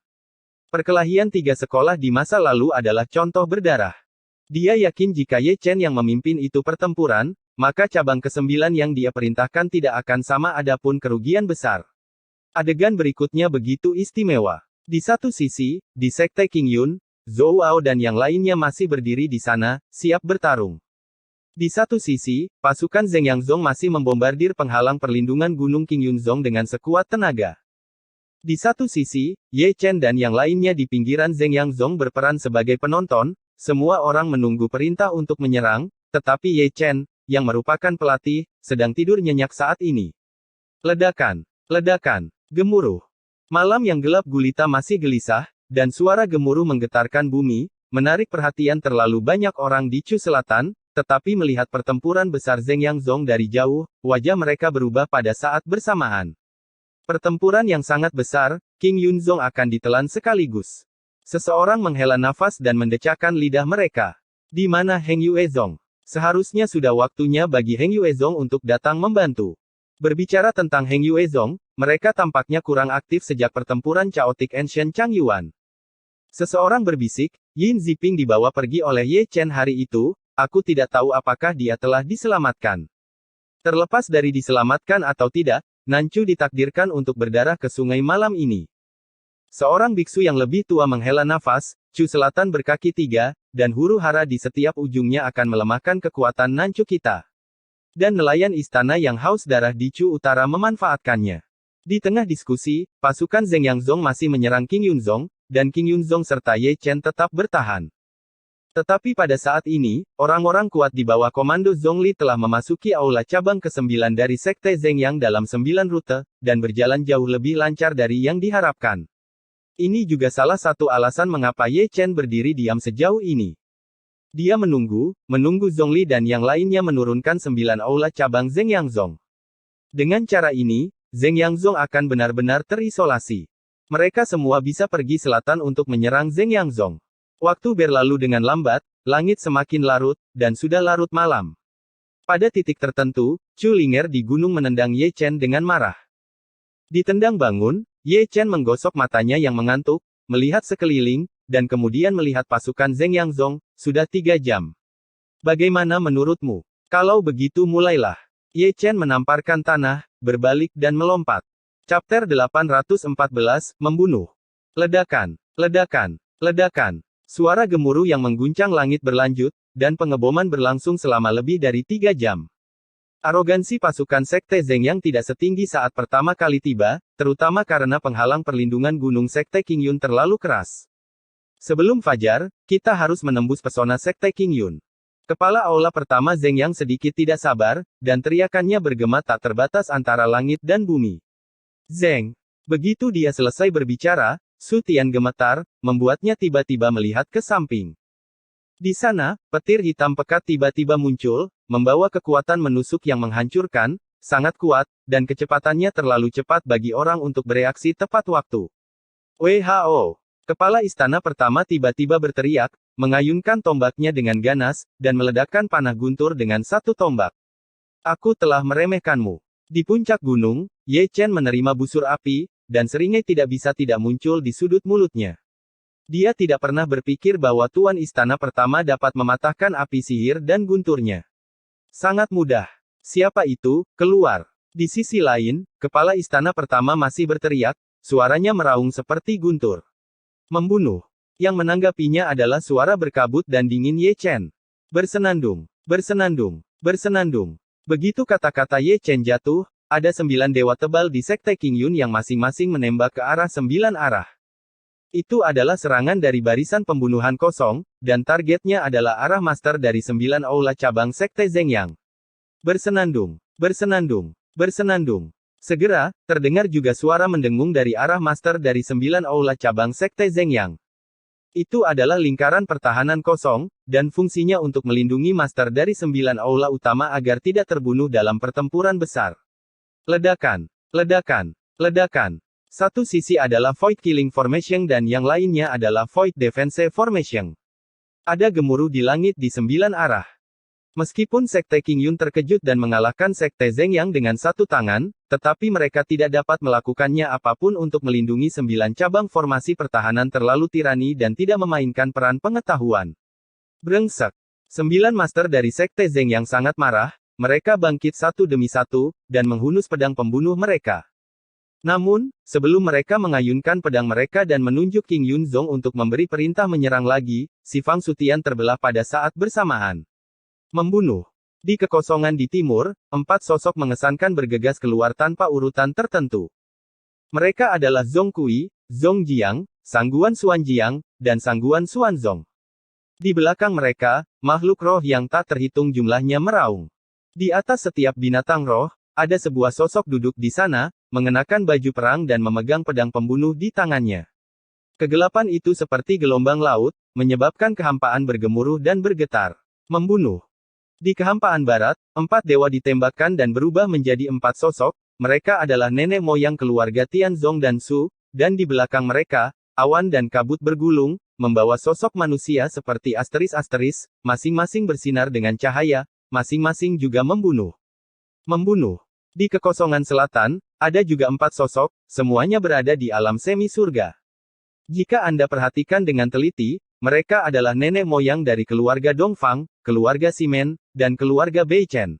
Perkelahian 3 sekolah di masa lalu adalah contoh berdarah. Dia yakin jika Ye Chen yang memimpin itu pertempuran, maka cabang ke-9 yang dia perintahkan tidak akan sama, adapun kerugian besar. Adegan berikutnya begitu istimewa. Di satu sisi, di Sekte King Yun, Zhou Ao dan yang lainnya masih berdiri di sana, siap bertarung. Di satu sisi, pasukan Zheng Yangzong masih membombardir penghalang perlindungan Gunung King Yunzong dengan sekuat tenaga. Di satu sisi, Ye Chen dan yang lainnya di pinggiran Zheng Yangzong berperan sebagai penonton, semua orang menunggu perintah untuk menyerang, tetapi Ye Chen, yang merupakan pelatih, sedang tidur nyenyak saat ini. Ledakan, ledakan, gemuruh. Malam yang gelap gulita masih gelisah, dan suara gemuruh menggetarkan bumi, menarik perhatian terlalu banyak orang di Chu Selatan, tetapi melihat pertempuran besar Zheng Yangzong dari jauh, wajah mereka berubah pada saat bersamaan. Pertempuran yang sangat besar, King Yunzong akan ditelan sekaligus. Seseorang menghela nafas dan mendecakkan lidah mereka. Di mana Heng Yuezong? Seharusnya sudah waktunya bagi Heng Yuezong untuk datang membantu. Berbicara tentang Heng Yuezong, mereka tampaknya kurang aktif sejak pertempuran Chaotic Ancient Changyuan. Seseorang berbisik, Yin Ziping dibawa pergi oleh Ye Chen hari itu, aku tidak tahu apakah dia telah diselamatkan. Terlepas dari diselamatkan atau tidak, Nancu ditakdirkan untuk berdarah ke sungai malam ini. Seorang biksu yang lebih tua menghela nafas, Chu Selatan berkaki 3, dan huru-hara di setiap ujungnya akan melemahkan kekuatan Nancu kita. Dan nelayan istana yang haus darah di Chu Utara memanfaatkannya. Di tengah diskusi, pasukan Zheng Yangzong masih menyerang King Yunzong, dan King Yunzong serta Ye Chen tetap bertahan. Tetapi pada saat ini, orang-orang kuat di bawah komando Zhongli telah memasuki aula cabang ke-9 dari Sekte Zheng Yang dalam 9 rute, dan berjalan jauh lebih lancar dari yang diharapkan. Ini juga salah satu alasan mengapa Ye Chen berdiri diam sejauh ini. Dia menunggu Zhongli dan yang lainnya menurunkan 9 aula cabang Zheng Yangzong. Dengan cara ini, Zheng Yangzong akan benar-benar terisolasi. Mereka semua bisa pergi selatan untuk menyerang Zheng Yangzong. Waktu berlalu dengan lambat, langit semakin larut, dan sudah larut malam. Pada titik tertentu, Chu Linger di gunung menendang Ye Chen dengan marah. Ditendang bangun, Ye Chen menggosok matanya yang mengantuk, melihat sekeliling, dan kemudian melihat pasukan Zheng Yangzong, sudah 3 jam. Bagaimana menurutmu? Kalau begitu mulailah. Ye Chen menamparkan tanah, berbalik dan melompat. Chapter 814, Membunuh. Ledakan, ledakan, ledakan. Suara gemuruh yang mengguncang langit berlanjut, dan pengeboman berlangsung selama lebih dari 3 jam. Arogansi pasukan Sekte Zheng Yang tidak setinggi saat pertama kali tiba, terutama karena penghalang perlindungan Gunung Sekte King Yun terlalu keras. Sebelum fajar, kita harus menembus pesona Sekte King Yun. Kepala aula pertama Zheng Yang sedikit tidak sabar, dan teriakannya bergema tak terbatas antara langit dan bumi. Zheng! Begitu dia selesai berbicara, Su Tian gemetar, membuatnya tiba-tiba melihat ke samping. Di sana, petir hitam pekat tiba-tiba muncul, membawa kekuatan menusuk yang menghancurkan, sangat kuat, dan kecepatannya terlalu cepat bagi orang untuk bereaksi tepat waktu. WHO! Kepala istana pertama tiba-tiba berteriak, mengayunkan tombaknya dengan ganas, dan meledakkan panah guntur dengan satu tombak. Aku telah meremehkanmu. Di puncak gunung, Ye Chen menerima busur api, dan seringai tidak bisa tidak muncul di sudut mulutnya. Dia tidak pernah berpikir bahwa Tuan Istana Pertama dapat mematahkan api sihir dan gunturnya. Sangat mudah. Siapa itu? Keluar. Di sisi lain, Kepala Istana Pertama masih berteriak, suaranya meraung seperti guntur. Membunuh. Yang menanggapinya adalah suara berkabut dan dingin Ye Chen. Bersenandung, bersenandung, bersenandung. Begitu kata-kata Ye Chen jatuh, ada 9 dewa tebal di Sekte King Yun yang masing-masing menembak ke arah 9 arah. Itu adalah serangan dari barisan pembunuhan kosong, dan targetnya adalah arah master dari 9 aula cabang Sekte Zheng Yang. Bersenandung, bersenandung, bersenandung. Segera, terdengar juga suara mendengung dari arah master dari 9 aula cabang Sekte Zheng Yang. Itu adalah lingkaran pertahanan kosong, dan fungsinya untuk melindungi master dari 9 aula utama agar tidak terbunuh dalam pertempuran besar. Ledakan, ledakan, ledakan. Satu sisi adalah Void Killing Formation dan yang lainnya adalah Void Defense Formation. Ada gemuruh di langit di 9 arah. Meskipun Sekte King Yun terkejut dan mengalahkan Sekte Zheng Yang dengan satu tangan, tetapi mereka tidak dapat melakukannya apapun untuk melindungi 9 cabang formasi pertahanan terlalu tirani dan tidak memainkan peran pengetahuan. Brengsek. 9 master dari Sekte Zheng Yang sangat marah, mereka bangkit satu demi satu, dan menghunus pedang pembunuh mereka. Namun, sebelum mereka mengayunkan pedang mereka dan menunjuk King Yunzong untuk memberi perintah menyerang lagi, si Fang Sutian terbelah pada saat bersamaan. Membunuh. Di kekosongan di timur, 4 sosok mengesankan bergegas keluar tanpa urutan tertentu. Mereka adalah Zhong Kui, Zhong Jiang, Sangguan Xuanjiang, dan Sangguan Xuanzong. Di belakang mereka, makhluk roh yang tak terhitung jumlahnya meraung. Di atas setiap binatang roh, ada sebuah sosok duduk di sana, mengenakan baju perang dan memegang pedang pembunuh di tangannya. Kegelapan itu seperti gelombang laut, menyebabkan kehampaan bergemuruh dan bergetar. Membunuh. Di kehampaan barat, 4 dewa ditembakkan dan berubah menjadi 4 sosok, mereka adalah nenek moyang keluarga Tianzong dan Su, dan di belakang mereka, awan dan kabut bergulung, membawa sosok manusia seperti asteris-asteris, masing-masing bersinar dengan cahaya, masing-masing juga membunuh. Membunuh. Di kekosongan selatan, ada juga 4 sosok, semuanya berada di alam semi surga. Jika Anda perhatikan dengan teliti, mereka adalah nenek moyang dari keluarga Dongfang, keluarga Ximen, dan keluarga Beichen.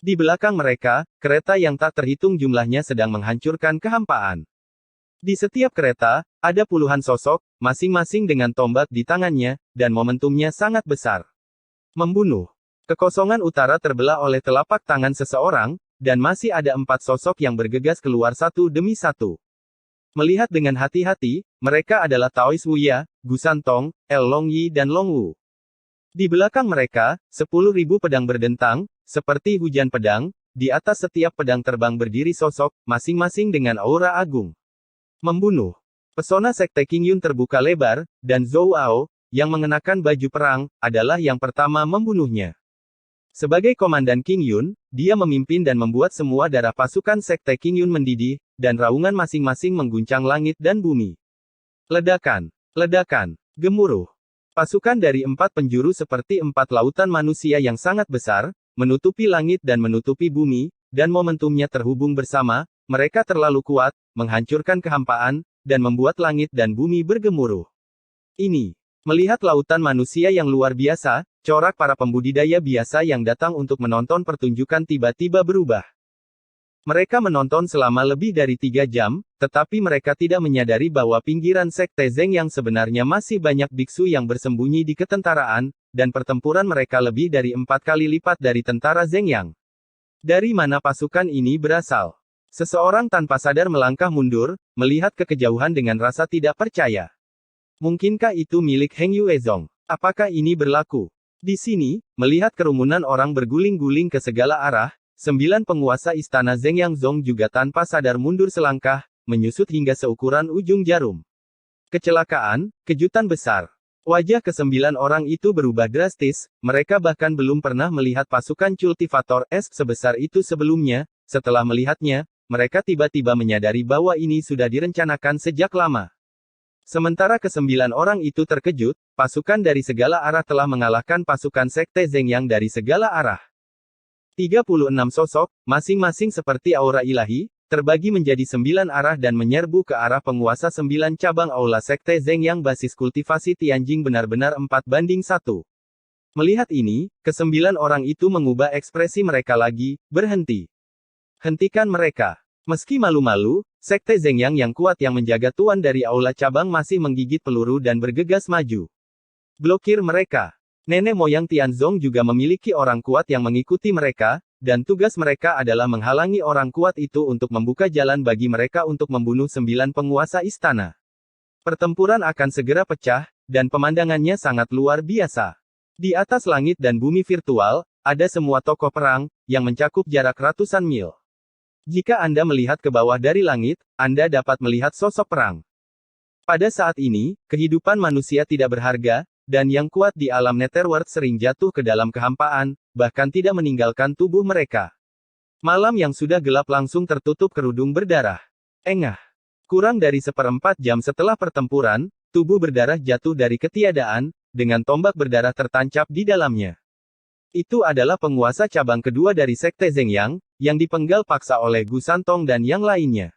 Di belakang mereka, kereta yang tak terhitung jumlahnya sedang menghancurkan kehampaan. Di setiap kereta, ada puluhan sosok, masing-masing dengan tombak di tangannya, dan momentumnya sangat besar. Membunuh. Kekosongan utara terbelah oleh telapak tangan seseorang, dan masih ada 4 sosok yang bergegas keluar satu demi satu. Melihat dengan hati-hati, mereka adalah Taois Wuya, Gu Santong, El Longyi dan Long Wu. Di belakang mereka, 10.000 pedang berdentang, seperti hujan pedang, di atas setiap pedang terbang berdiri sosok, masing-masing dengan aura agung. Membunuh. Pesona Sekte Qingyun terbuka lebar, dan Zhou Ao, yang mengenakan baju perang, adalah yang pertama membunuhnya. Sebagai komandan Qingyun, dia memimpin dan membuat semua darah pasukan Sekte Qingyun mendidih, dan raungan masing-masing mengguncang langit dan bumi. Ledakan. Ledakan. Gemuruh. Pasukan dari 4 penjuru seperti 4 lautan manusia yang sangat besar, menutupi langit dan menutupi bumi, dan momentumnya terhubung bersama, mereka terlalu kuat, menghancurkan kehampaan, dan membuat langit dan bumi bergemuruh. Ini. Melihat lautan manusia yang luar biasa, corak para pembudidaya biasa yang datang untuk menonton pertunjukan tiba-tiba berubah. Mereka menonton selama lebih dari 3 jam, tetapi mereka tidak menyadari bahwa pinggiran Sekte Zeng yang sebenarnya masih banyak biksu yang bersembunyi di ketentaraan, dan pertempuran mereka lebih dari 4 kali lipat dari tentara Zeng Yang. Dari mana pasukan ini berasal? Seseorang tanpa sadar melangkah mundur, melihat ke kejauhan dengan rasa tidak percaya. Mungkinkah itu milik Heng Yuezong? Apakah ini berlaku? Di sini, melihat kerumunan orang berguling-guling ke segala arah, 9 penguasa istana Zeng Yang Zong juga tanpa sadar mundur selangkah, menyusut hingga seukuran ujung jarum. Kecelakaan, kejutan besar. Wajah ke-9 orang itu berubah drastis, mereka bahkan belum pernah melihat pasukan cultivator es sebesar itu sebelumnya. Setelah melihatnya, mereka tiba-tiba menyadari bahwa ini sudah direncanakan sejak lama. Sementara ke-9 orang itu terkejut, pasukan dari segala arah telah mengalahkan pasukan Sekte Zeng Yang dari segala arah. 36 sosok, masing-masing seperti aura ilahi, terbagi menjadi 9 arah dan menyerbu ke arah penguasa 9 cabang aula Sekte Zeng Yang basis kultivasi Tianjing benar-benar 4:1. Melihat ini, ke-9 orang itu mengubah ekspresi mereka lagi, berhenti. Hentikan mereka. Meski malu-malu, Sekte Zeng yang kuat yang menjaga tuan dari aula cabang masih menggigit peluru dan bergegas maju. Blokir mereka. Nenek moyang Tianzong juga memiliki orang kuat yang mengikuti mereka, dan tugas mereka adalah menghalangi orang kuat itu untuk membuka jalan bagi mereka untuk membunuh 9 penguasa istana. Pertempuran akan segera pecah, dan pemandangannya sangat luar biasa. Di atas langit dan bumi virtual, ada semua tokoh perang, yang mencakup jarak ratusan mil. Jika Anda melihat ke bawah dari langit, Anda dapat melihat sosok perang. Pada saat ini, kehidupan manusia tidak berharga, dan yang kuat di alam Netherworld sering jatuh ke dalam kehampaan, bahkan tidak meninggalkan tubuh mereka. Malam yang sudah gelap langsung tertutup kerudung berdarah. Engah. Kurang dari 1/4 jam setelah pertempuran, tubuh berdarah jatuh dari ketiadaan, dengan tombak berdarah tertancap di dalamnya. Itu adalah penguasa cabang kedua dari Sekte Zeng yang dipenggal paksa oleh Gu Santong dan yang lainnya.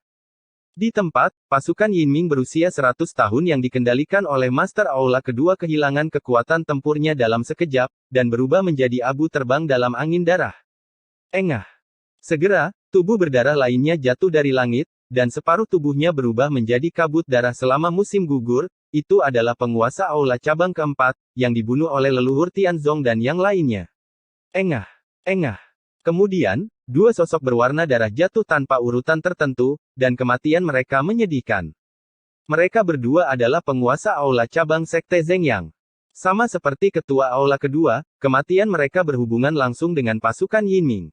Di tempat, pasukan Yinming berusia 100 tahun yang dikendalikan oleh Master Aula kedua kehilangan kekuatan tempurnya dalam sekejap, dan berubah menjadi abu terbang dalam angin darah. Engah. Segera, tubuh berdarah lainnya jatuh dari langit, dan separuh tubuhnya berubah menjadi kabut darah selama musim gugur. Itu adalah penguasa aula cabang keempat, yang dibunuh oleh leluhur Tianzong dan yang lainnya. Engah. Engah. Kemudian, dua sosok berwarna darah jatuh tanpa urutan tertentu, dan kematian mereka menyedihkan. Mereka berdua adalah penguasa aula cabang Sekte Zhengyang. Sama seperti ketua aula kedua, kematian mereka berhubungan langsung dengan pasukan Yinming.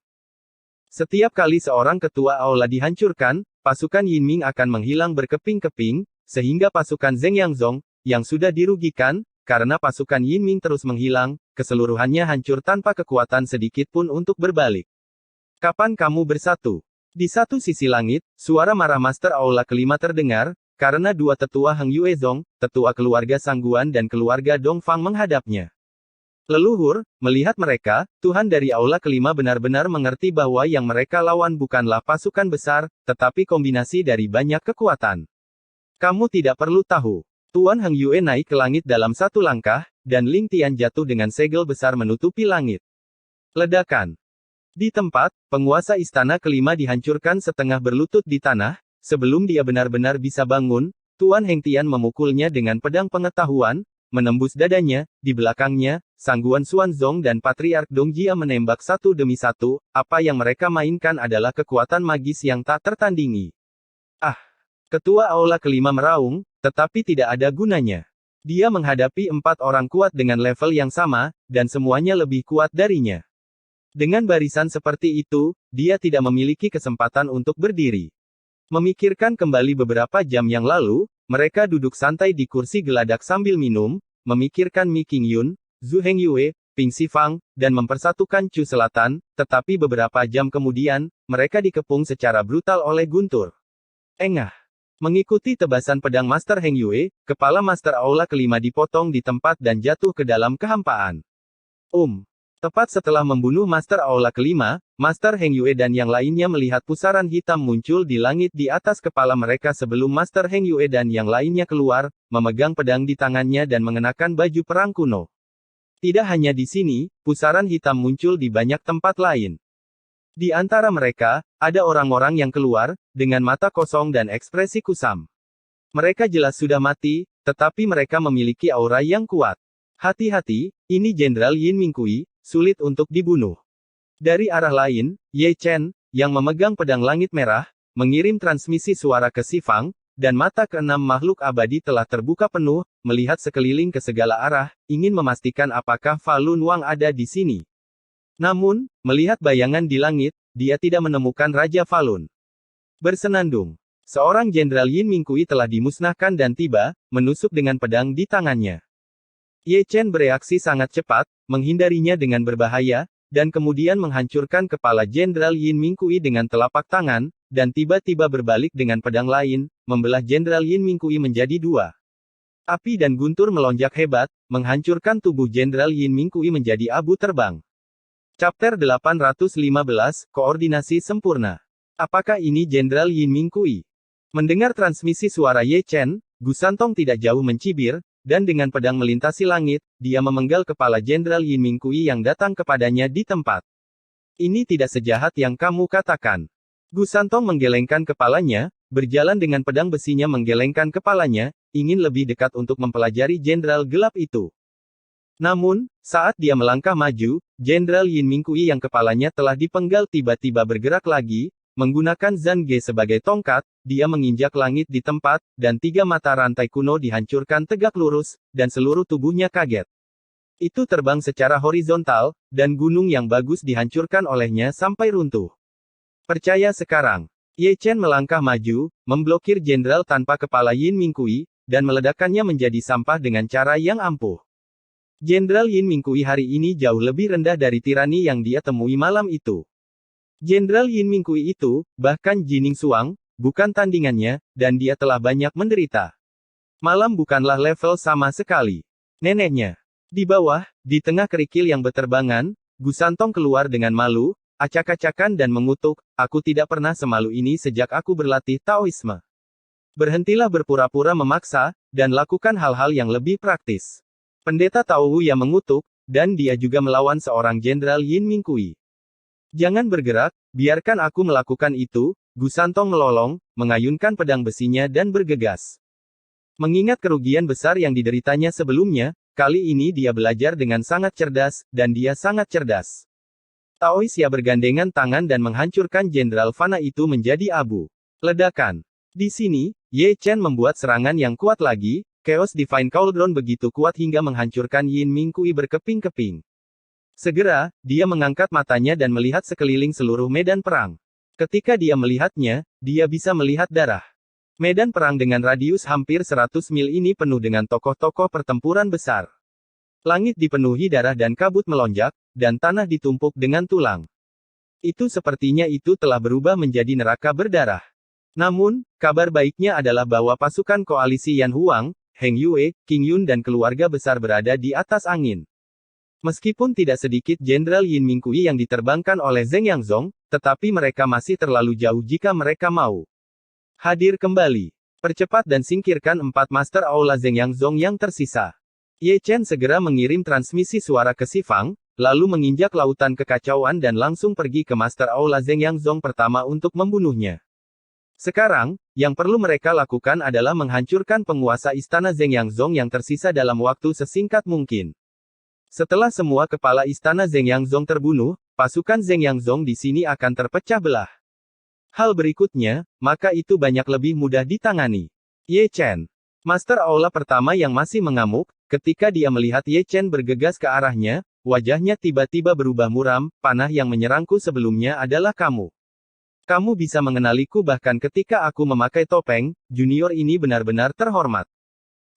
Setiap kali seorang ketua aula dihancurkan, pasukan Yinming akan menghilang berkeping-keping, sehingga pasukan Zhengyangzong, yang sudah dirugikan, karena pasukan Yinming terus menghilang, keseluruhannya hancur tanpa kekuatan sedikit pun untuk berbalik. Kapan kamu bersatu? Di satu sisi langit, suara marah Master Aula kelima terdengar, karena dua tetua Heng Yuezong, tetua keluarga Sangguan dan keluarga Dongfang menghadapnya. Leluhur, melihat mereka, Tuhan dari Aula kelima benar-benar mengerti bahwa yang mereka lawan bukanlah pasukan besar, tetapi kombinasi dari banyak kekuatan. Kamu tidak perlu tahu. Tuan Heng Yue naik ke langit dalam satu langkah, dan Ling Tian jatuh dengan segel besar menutupi langit. Ledakan. Di tempat, penguasa istana kelima dihancurkan setengah berlutut di tanah, sebelum dia benar-benar bisa bangun, Tuan Heng Tian memukulnya dengan pedang pengetahuan, menembus dadanya. Di belakangnya, Sangguan Xuanzong dan Patriark Dongjia menembak satu demi satu. Apa yang mereka mainkan adalah kekuatan magis yang tak tertandingi. Ah! Ketua Aula kelima meraung, tetapi tidak ada gunanya. Dia menghadapi 4 orang kuat dengan level yang sama, dan semuanya lebih kuat darinya. Dengan barisan seperti itu, dia tidak memiliki kesempatan untuk berdiri. Memikirkan kembali beberapa jam yang lalu, mereka duduk santai di kursi geladak sambil minum, memikirkan Mi Qingyun, Zhu Hengyue, Ping Sifang, dan mempersatukan Chu Selatan, tetapi beberapa jam kemudian, mereka dikepung secara brutal oleh guntur. Engah. Mengikuti tebasan pedang Master Heng Yue, kepala Master Aula kelima dipotong di tempat dan jatuh ke dalam kehampaan. Tepat setelah membunuh Master Aula kelima, Master Heng Yue dan yang lainnya melihat pusaran hitam muncul di langit di atas kepala mereka sebelum Master Heng Yue dan yang lainnya keluar, memegang pedang di tangannya dan mengenakan baju perang kuno. Tidak hanya di sini, pusaran hitam muncul di banyak tempat lain. Di antara mereka, ada orang-orang yang keluar, dengan mata kosong dan ekspresi kusam. Mereka jelas sudah mati, tetapi mereka memiliki aura yang kuat. Hati-hati, ini Jenderal Yin Mingkui, sulit untuk dibunuh. Dari arah lain, Ye Chen, yang memegang pedang langit merah, mengirim transmisi suara ke Sifang, dan mata keenam makhluk abadi telah terbuka penuh, melihat sekeliling ke segala arah, ingin memastikan apakah Falun Wang ada di sini. Namun, melihat bayangan di langit, dia tidak menemukan Raja Falun. Bersenandung. Seorang Jenderal Yin Mingkui telah dimusnahkan dan tiba, menusuk dengan pedang di tangannya. Ye Chen bereaksi sangat cepat, menghindarinya dengan berbahaya, dan kemudian menghancurkan kepala Jenderal Yin Mingkui dengan telapak tangan, dan tiba-tiba berbalik dengan pedang lain, membelah Jenderal Yin Mingkui menjadi dua. Api dan guntur melonjak hebat, menghancurkan tubuh Jenderal Yin Mingkui menjadi abu terbang. Chapter 815, Koordinasi Sempurna. Apakah ini Jenderal Yin Mingkui? Mendengar transmisi suara Ye Chen, Gu Santong tidak jauh mencibir, dan dengan pedang melintasi langit, dia memenggal kepala Jenderal Yin Mingkui yang datang kepadanya di tempat. Ini tidak sejahat yang kamu katakan. Gu Santong menggelengkan kepalanya, berjalan dengan pedang besinya menggelengkan kepalanya, ingin lebih dekat untuk mempelajari Jenderal gelap itu. Namun, saat dia melangkah maju, Jenderal Yin Mingkui yang kepalanya telah dipenggal tiba-tiba bergerak lagi, menggunakan Zange sebagai tongkat, dia menginjak langit di tempat, dan 3 mata rantai kuno dihancurkan tegak lurus, dan seluruh tubuhnya kaget. Itu terbang secara horizontal, dan gunung yang bagus dihancurkan olehnya sampai runtuh. Percaya sekarang. Ye Chen melangkah maju, memblokir Jenderal tanpa kepala Yin Mingkui, dan meledakkannya menjadi sampah dengan cara yang ampuh. Jenderal Yin Mingkui hari ini jauh lebih rendah dari tirani yang dia temui malam itu. Jenderal Yin Mingkui itu, bahkan Jining Suang, bukan tandingannya, dan dia telah banyak menderita. Malam bukanlah level sama sekali. Neneknya. Di bawah, di tengah kerikil yang beterbangan, Gu Santong keluar dengan malu, acak-acakan dan mengutuk, aku tidak pernah semalu ini sejak aku berlatih Taoisme. Berhentilah berpura-pura memaksa, dan lakukan hal-hal yang lebih praktis. Pendeta Tao Wu yang mengutuk, dan dia juga melawan seorang Jenderal Yin Mingkui. Jangan bergerak, biarkan aku melakukan itu. Gu Santong melolong, mengayunkan pedang besinya dan bergegas. Mengingat kerugian besar yang dideritanya sebelumnya, kali ini dia belajar dengan sangat cerdas, dan dia sangat cerdas. Tao Xia bergandengan tangan dan menghancurkan Jenderal Fana itu menjadi abu. Ledakan. Di sini, Ye Chen membuat serangan yang kuat lagi. Chaos Divine Cauldron begitu kuat hingga menghancurkan Yin Ming Kui berkeping-keping. Segera, dia mengangkat matanya dan melihat sekeliling seluruh medan perang. Ketika dia melihatnya, dia bisa melihat darah. Medan perang dengan radius hampir 100 mil ini penuh dengan tokoh-tokoh pertempuran besar. Langit dipenuhi darah dan kabut melonjak, dan tanah ditumpuk dengan tulang. Itu sepertinya itu telah berubah menjadi neraka berdarah. Namun, kabar baiknya adalah bahwa pasukan koalisi Yan Huang, Heng Yue, King Yun dan keluarga besar berada di atas angin. Meskipun tidak sedikit Jenderal Yin Mingkui yang diterbangkan oleh Zheng Yangzong, tetapi mereka masih terlalu jauh jika mereka mau hadir kembali. Percepat dan singkirkan 4 Master Aula Zheng Yangzong yang tersisa. Ye Chen segera mengirim transmisi suara ke Sifang, lalu menginjak lautan kekacauan dan langsung pergi ke Master Aula Zheng Yangzong pertama untuk membunuhnya. Sekarang, yang perlu mereka lakukan adalah menghancurkan penguasa istana Zheng Yangzong yang tersisa dalam waktu sesingkat mungkin. Setelah semua kepala istana Zheng Yangzong terbunuh, pasukan Zheng Yangzong di sini akan terpecah belah. Hal berikutnya, maka itu banyak lebih mudah ditangani. Ye Chen, Master Aula pertama yang masih mengamuk, ketika dia melihat Ye Chen bergegas ke arahnya, wajahnya tiba-tiba berubah muram. Panah yang menyerangku sebelumnya adalah kamu. Kamu bisa mengenaliku bahkan ketika aku memakai topeng. Junior ini benar-benar terhormat.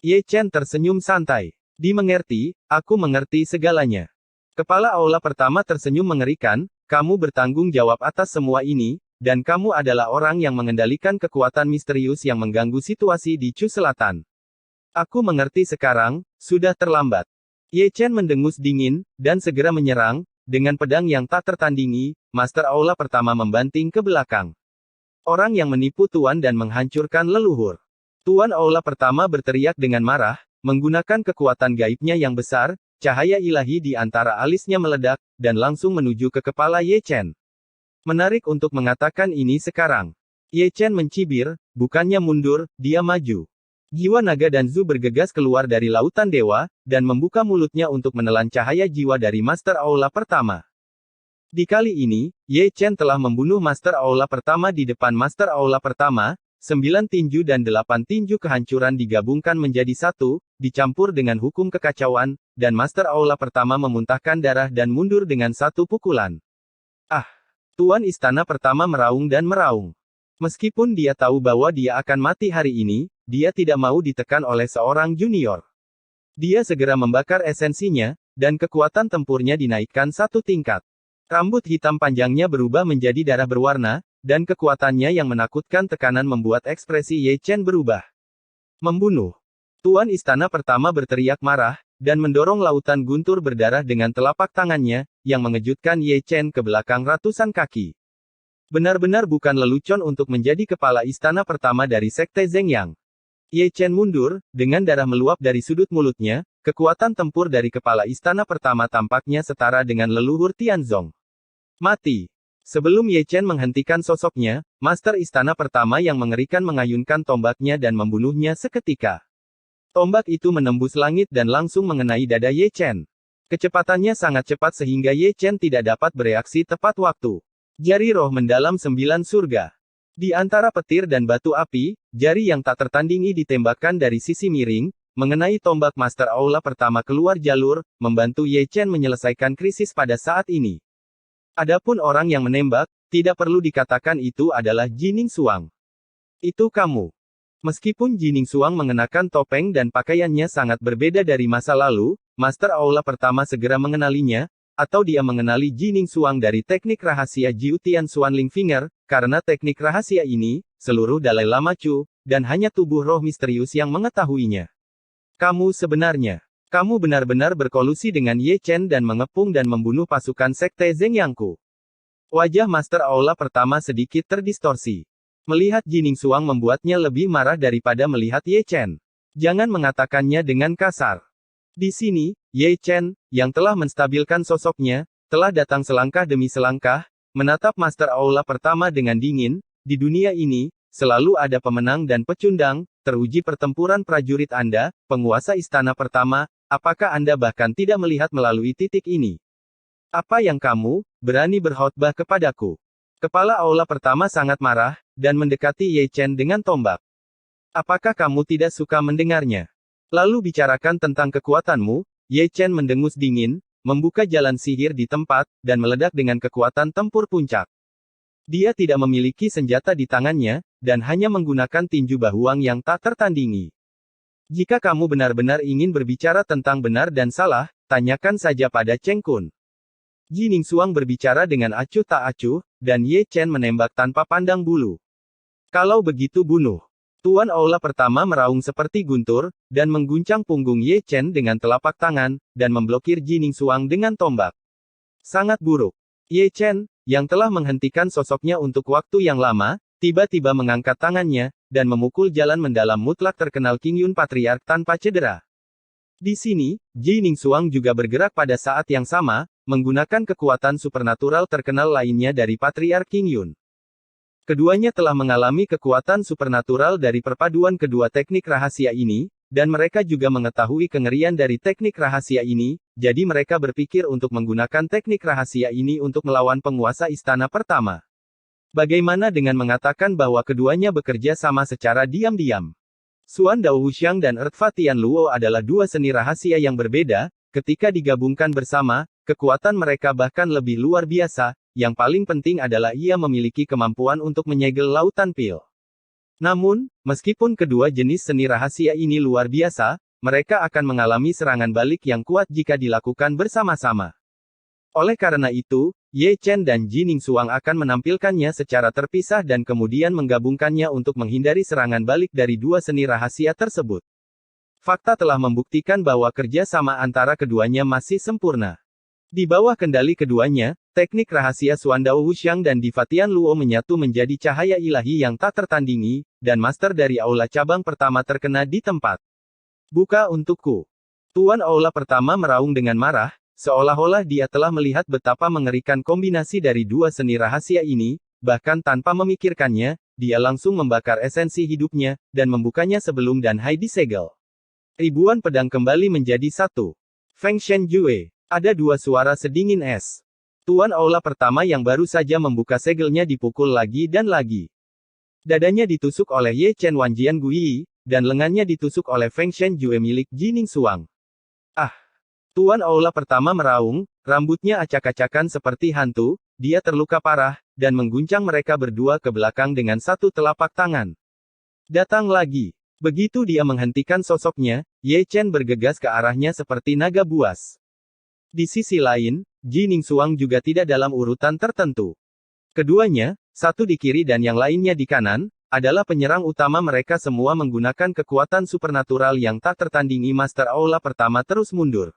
Ye Chen tersenyum santai. Dimengerti, aku mengerti segalanya. Kepala aula pertama tersenyum mengerikan. Kamu bertanggung jawab atas semua ini, dan kamu adalah orang yang mengendalikan kekuatan misterius yang mengganggu situasi di Chu Selatan. Aku mengerti sekarang, sudah terlambat. Ye Chen mendengus dingin, dan segera menyerang. Dengan pedang yang tak tertandingi, Master Aula pertama membanting ke belakang. Orang yang menipu Tuan dan menghancurkan leluhur. Tuan Aula pertama berteriak dengan marah, menggunakan kekuatan gaibnya yang besar, cahaya ilahi di antara alisnya meledak, dan langsung menuju ke kepala Ye Chen. Menarik untuk mengatakan ini sekarang. Ye Chen mencibir, bukannya mundur, dia maju. Jiwa naga dan Zu bergegas keluar dari lautan dewa, dan membuka mulutnya untuk menelan cahaya jiwa dari Master Aula pertama. Di kali ini, Ye Chen telah membunuh Master Aula pertama di depan Master Aula pertama. 9 tinju dan 8 tinju kehancuran digabungkan menjadi satu, dicampur dengan hukum kekacauan, dan Master Aula pertama memuntahkan darah dan mundur dengan satu pukulan. Ah! Tuan istana pertama meraung dan meraung. Meskipun dia tahu bahwa dia akan mati hari ini, dia tidak mau ditekan oleh seorang junior. Dia segera membakar esensinya, dan kekuatan tempurnya dinaikkan satu tingkat. Rambut hitam panjangnya berubah menjadi darah berwarna, dan kekuatannya yang menakutkan tekanan membuat ekspresi Ye Chen berubah. Membunuh. Tuan istana pertama berteriak marah, dan mendorong lautan guntur berdarah dengan telapak tangannya, yang mengejutkan Ye Chen ke belakang ratusan kaki. Benar-benar bukan lelucon untuk menjadi kepala istana pertama dari Sekte Zhengyang. Ye Chen mundur, dengan darah meluap dari sudut mulutnya. Kekuatan tempur dari kepala istana pertama tampaknya setara dengan leluhur Tianzong. Mati. Sebelum Ye Chen menghentikan sosoknya, Master istana pertama yang mengerikan mengayunkan tombaknya dan membunuhnya seketika. Tombak itu menembus langit dan langsung mengenai dada Ye Chen. Kecepatannya sangat cepat sehingga Ye Chen tidak dapat bereaksi tepat waktu. Jari roh mendalam 9 surga. Di antara petir dan batu api, jari yang tak tertandingi ditembakkan dari sisi miring, mengenai tombak Master Aula pertama keluar jalur, membantu Ye Chen menyelesaikan krisis pada saat ini. Adapun orang yang menembak, tidak perlu dikatakan itu adalah Jining Suang. Itu kamu. Meskipun Jining Suang mengenakan topeng dan pakaiannya sangat berbeda dari masa lalu, Master Aula pertama segera mengenalinya, atau dia mengenali Jining Suang dari teknik rahasia Jiu Tian Xuanling Finger, karena teknik rahasia ini, seluruh Dalai Lama Chu, dan hanya tubuh roh misterius yang mengetahuinya. Kamu benar-benar berkolusi dengan Ye Chen dan mengepung dan membunuh pasukan Sekte Zhengyangku. Wajah Master Aula pertama sedikit terdistorsi. Melihat Jining Suang membuatnya lebih marah daripada melihat Ye Chen. Jangan mengatakannya dengan kasar. Di sini, Ye Chen, yang telah menstabilkan sosoknya, telah datang selangkah demi selangkah, menatap Master Aula pertama dengan dingin. Di dunia ini, selalu ada pemenang dan pecundang. Teruji pertempuran prajurit Anda, penguasa istana pertama, apakah Anda bahkan tidak melihat melalui titik ini? Apa yang kamu berani berkhotbah kepadaku? Kepala Aula pertama sangat marah, dan mendekati Ye Chen dengan tombak. Apakah kamu tidak suka mendengarnya? Lalu bicarakan tentang kekuatanmu. Ye Chen mendengus dingin, membuka jalan sihir di tempat, dan meledak dengan kekuatan tempur puncak. Dia tidak memiliki senjata di tangannya, dan hanya menggunakan tinju bahuang yang tak tertandingi. Jika kamu benar-benar ingin berbicara tentang benar dan salah, tanyakan saja pada Cheng Kun. Ji Ningsuang berbicara dengan acuh tak acuh, dan Ye Chen menembak tanpa pandang bulu. Kalau begitu bunuh. Tuan Aula pertama meraung seperti guntur, dan mengguncang punggung Ye Chen dengan telapak tangan, dan memblokir Ji Ningsuang dengan tombak. Sangat buruk. Ye Chen, yang telah menghentikan sosoknya untuk waktu yang lama, tiba-tiba mengangkat tangannya, dan memukul jalan mendalam mutlak terkenal King Yun Patriark tanpa cedera. Di sini, Ji Ningsuang juga bergerak pada saat yang sama, menggunakan kekuatan supernatural terkenal lainnya dari Patriark King Yun. Keduanya telah mengalami kekuatan supernatural dari perpaduan kedua teknik rahasia ini, dan mereka juga mengetahui kengerian dari teknik rahasia ini, jadi mereka berpikir untuk menggunakan teknik rahasia ini untuk melawan penguasa istana pertama. Bagaimana dengan mengatakan bahwa keduanya bekerja sama secara diam-diam? Xuan Dao Wuxiang dan Ertfa Tian Luo adalah dua seni rahasia yang berbeda, ketika digabungkan bersama, kekuatan mereka bahkan lebih luar biasa, yang paling penting adalah ia memiliki kemampuan untuk menyegel lautan pil. Namun, meskipun kedua jenis seni rahasia ini luar biasa, mereka akan mengalami serangan balik yang kuat jika dilakukan bersama-sama. Oleh karena itu, Ye Chen dan Ji Ningsuang akan menampilkannya secara terpisah dan kemudian menggabungkannya untuk menghindari serangan balik dari dua seni rahasia tersebut. Fakta telah membuktikan bahwa kerja sama antara keduanya masih sempurna. Di bawah kendali keduanya, teknik rahasia Xuan Dao Wuxiang dan Diva Tian Luo menyatu menjadi cahaya ilahi yang tak tertandingi, dan master dari aula cabang pertama terkena di tempat. Buka untukku. Tuan Aula pertama meraung dengan marah, seolah-olah dia telah melihat betapa mengerikan kombinasi dari dua seni rahasia ini, bahkan tanpa memikirkannya, dia langsung membakar esensi hidupnya, dan membukanya sebelum dan Hai disegel. Ribuan pedang kembali menjadi satu. Feng Shen Jue. Ada dua suara sedingin es. Tuan Aula pertama yang baru saja membuka segelnya dipukul lagi dan lagi. Dadanya ditusuk oleh Ye Chen Wanjian Gui, dan lengannya ditusuk oleh Feng Shen Jue milik Ji Ningsuang. Ah! Tuan Aula pertama meraung, rambutnya acak-acakan seperti hantu, dia terluka parah, dan mengguncang mereka berdua ke belakang dengan satu telapak tangan. Datang lagi. Begitu dia menghentikan sosoknya, Ye Chen bergegas ke arahnya seperti naga buas. Di sisi lain, Ji Ningsuang juga tidak dalam urutan tertentu. Keduanya, satu di kiri dan yang lainnya di kanan, adalah penyerang utama mereka semua menggunakan kekuatan supernatural yang tak tertandingi. Master Aula pertama terus mundur.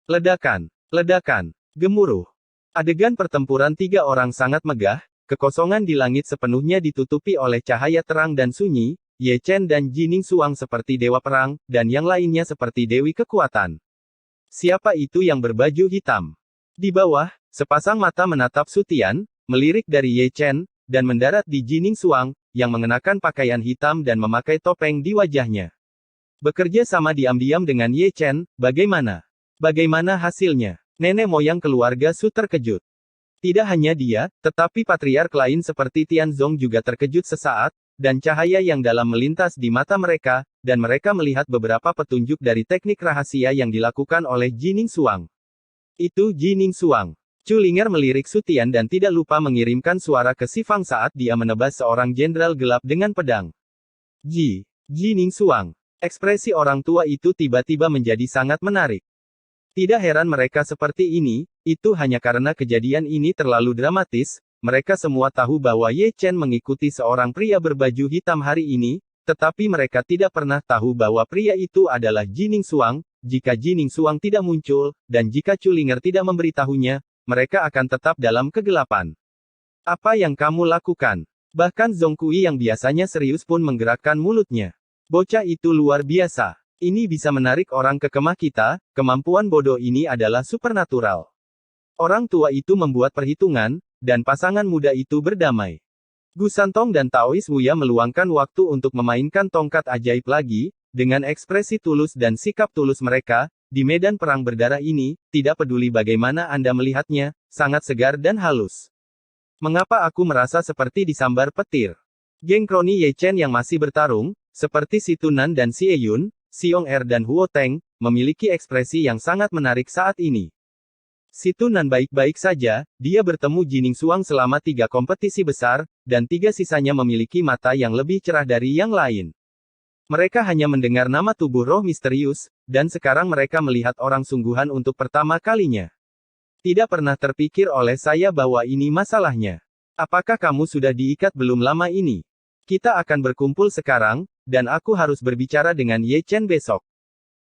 Ledakan, ledakan, gemuruh. Adegan pertempuran tiga orang sangat megah, kekosongan di langit sepenuhnya ditutupi oleh cahaya terang dan sunyi, Ye Chen dan Ji Ningsuang seperti dewa perang, dan yang lainnya seperti dewi kekuatan. Siapa itu yang berbaju hitam? Di bawah, sepasang mata menatap Su Tian, melirik dari Ye Chen, dan mendarat di Ji Ningsuang, yang mengenakan pakaian hitam dan memakai topeng di wajahnya. Bekerja sama diam-diam dengan Ye Chen, bagaimana? Bagaimana hasilnya? Nenek moyang keluarga Su terkejut. Tidak hanya dia, tetapi patriark lain seperti Tian Zong juga terkejut sesaat, dan cahaya yang dalam melintas di mata mereka, dan mereka melihat beberapa petunjuk dari teknik rahasia yang dilakukan oleh Ji Ningsuang. Itu Ji Ningsuang. Chu Linger melirik Su Tian dan tidak lupa mengirimkan suara ke Si Fang saat dia menebas seorang jenderal gelap dengan pedang. Ji Ningsuang. Ekspresi orang tua itu tiba-tiba menjadi sangat menarik. Tidak heran mereka seperti ini, itu hanya karena kejadian ini terlalu dramatis. Mereka semua tahu bahwa Ye Chen mengikuti seorang pria berbaju hitam hari ini, tetapi mereka tidak pernah tahu bahwa pria itu adalah Ji Ningsuang. Jika Ji Ningsuang tidak muncul, dan jika Chu Linger tidak memberitahunya, mereka akan tetap dalam kegelapan. Apa yang kamu lakukan? Bahkan Zong Kui yang biasanya serius pun menggerakkan mulutnya. Bocah itu luar biasa. Ini bisa menarik orang ke kemah kita, kemampuan bodoh ini adalah supernatural. Orang tua itu membuat perhitungan, dan pasangan muda itu berdamai. Gu Santong dan Taois Wuya meluangkan waktu untuk memainkan tongkat ajaib lagi, dengan ekspresi tulus dan sikap tulus mereka, di medan perang berdarah ini, tidak peduli bagaimana Anda melihatnya, sangat segar dan halus. Mengapa aku merasa seperti disambar petir? Geng kroni Ye Chen yang masih bertarung, seperti Si Tunan dan Si Eyun, Xiong Er dan Huo Teng, memiliki ekspresi yang sangat menarik saat ini. Si Tunan baik-baik saja, dia bertemu Jining Suang selama 3 kompetisi besar, dan 3 sisanya memiliki mata yang lebih cerah dari yang lain. Mereka hanya mendengar nama tubuh roh misterius, dan sekarang mereka melihat orang sungguhan untuk pertama kalinya. Tidak pernah terpikir oleh saya bahwa ini masalahnya. Apakah kamu sudah diikat belum lama ini? Kita akan berkumpul sekarang, dan aku harus berbicara dengan Ye Chen besok.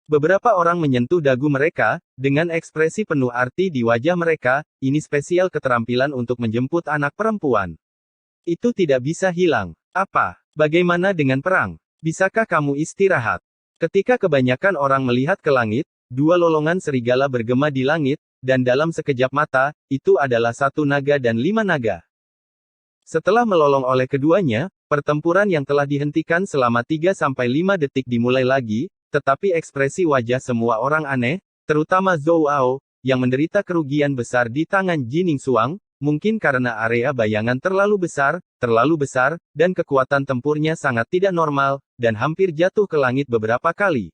Beberapa orang menyentuh dagu mereka, dengan ekspresi penuh arti di wajah mereka, ini spesial keterampilan untuk menjemput anak perempuan. Itu tidak bisa hilang. Apa? Bagaimana dengan perang? Bisakah kamu istirahat? Ketika kebanyakan orang melihat ke langit, 2 lolongan serigala bergema di langit, dan dalam sekejap mata, itu adalah 1 naga dan 5 naga. Setelah melolong oleh keduanya, pertempuran yang telah dihentikan selama 3-5 detik dimulai lagi, tetapi ekspresi wajah semua orang aneh, terutama Zhou Ao, yang menderita kerugian besar di tangan Jining Suang, mungkin karena area bayangan terlalu besar, dan kekuatan tempurnya sangat tidak normal, dan hampir jatuh ke langit beberapa kali.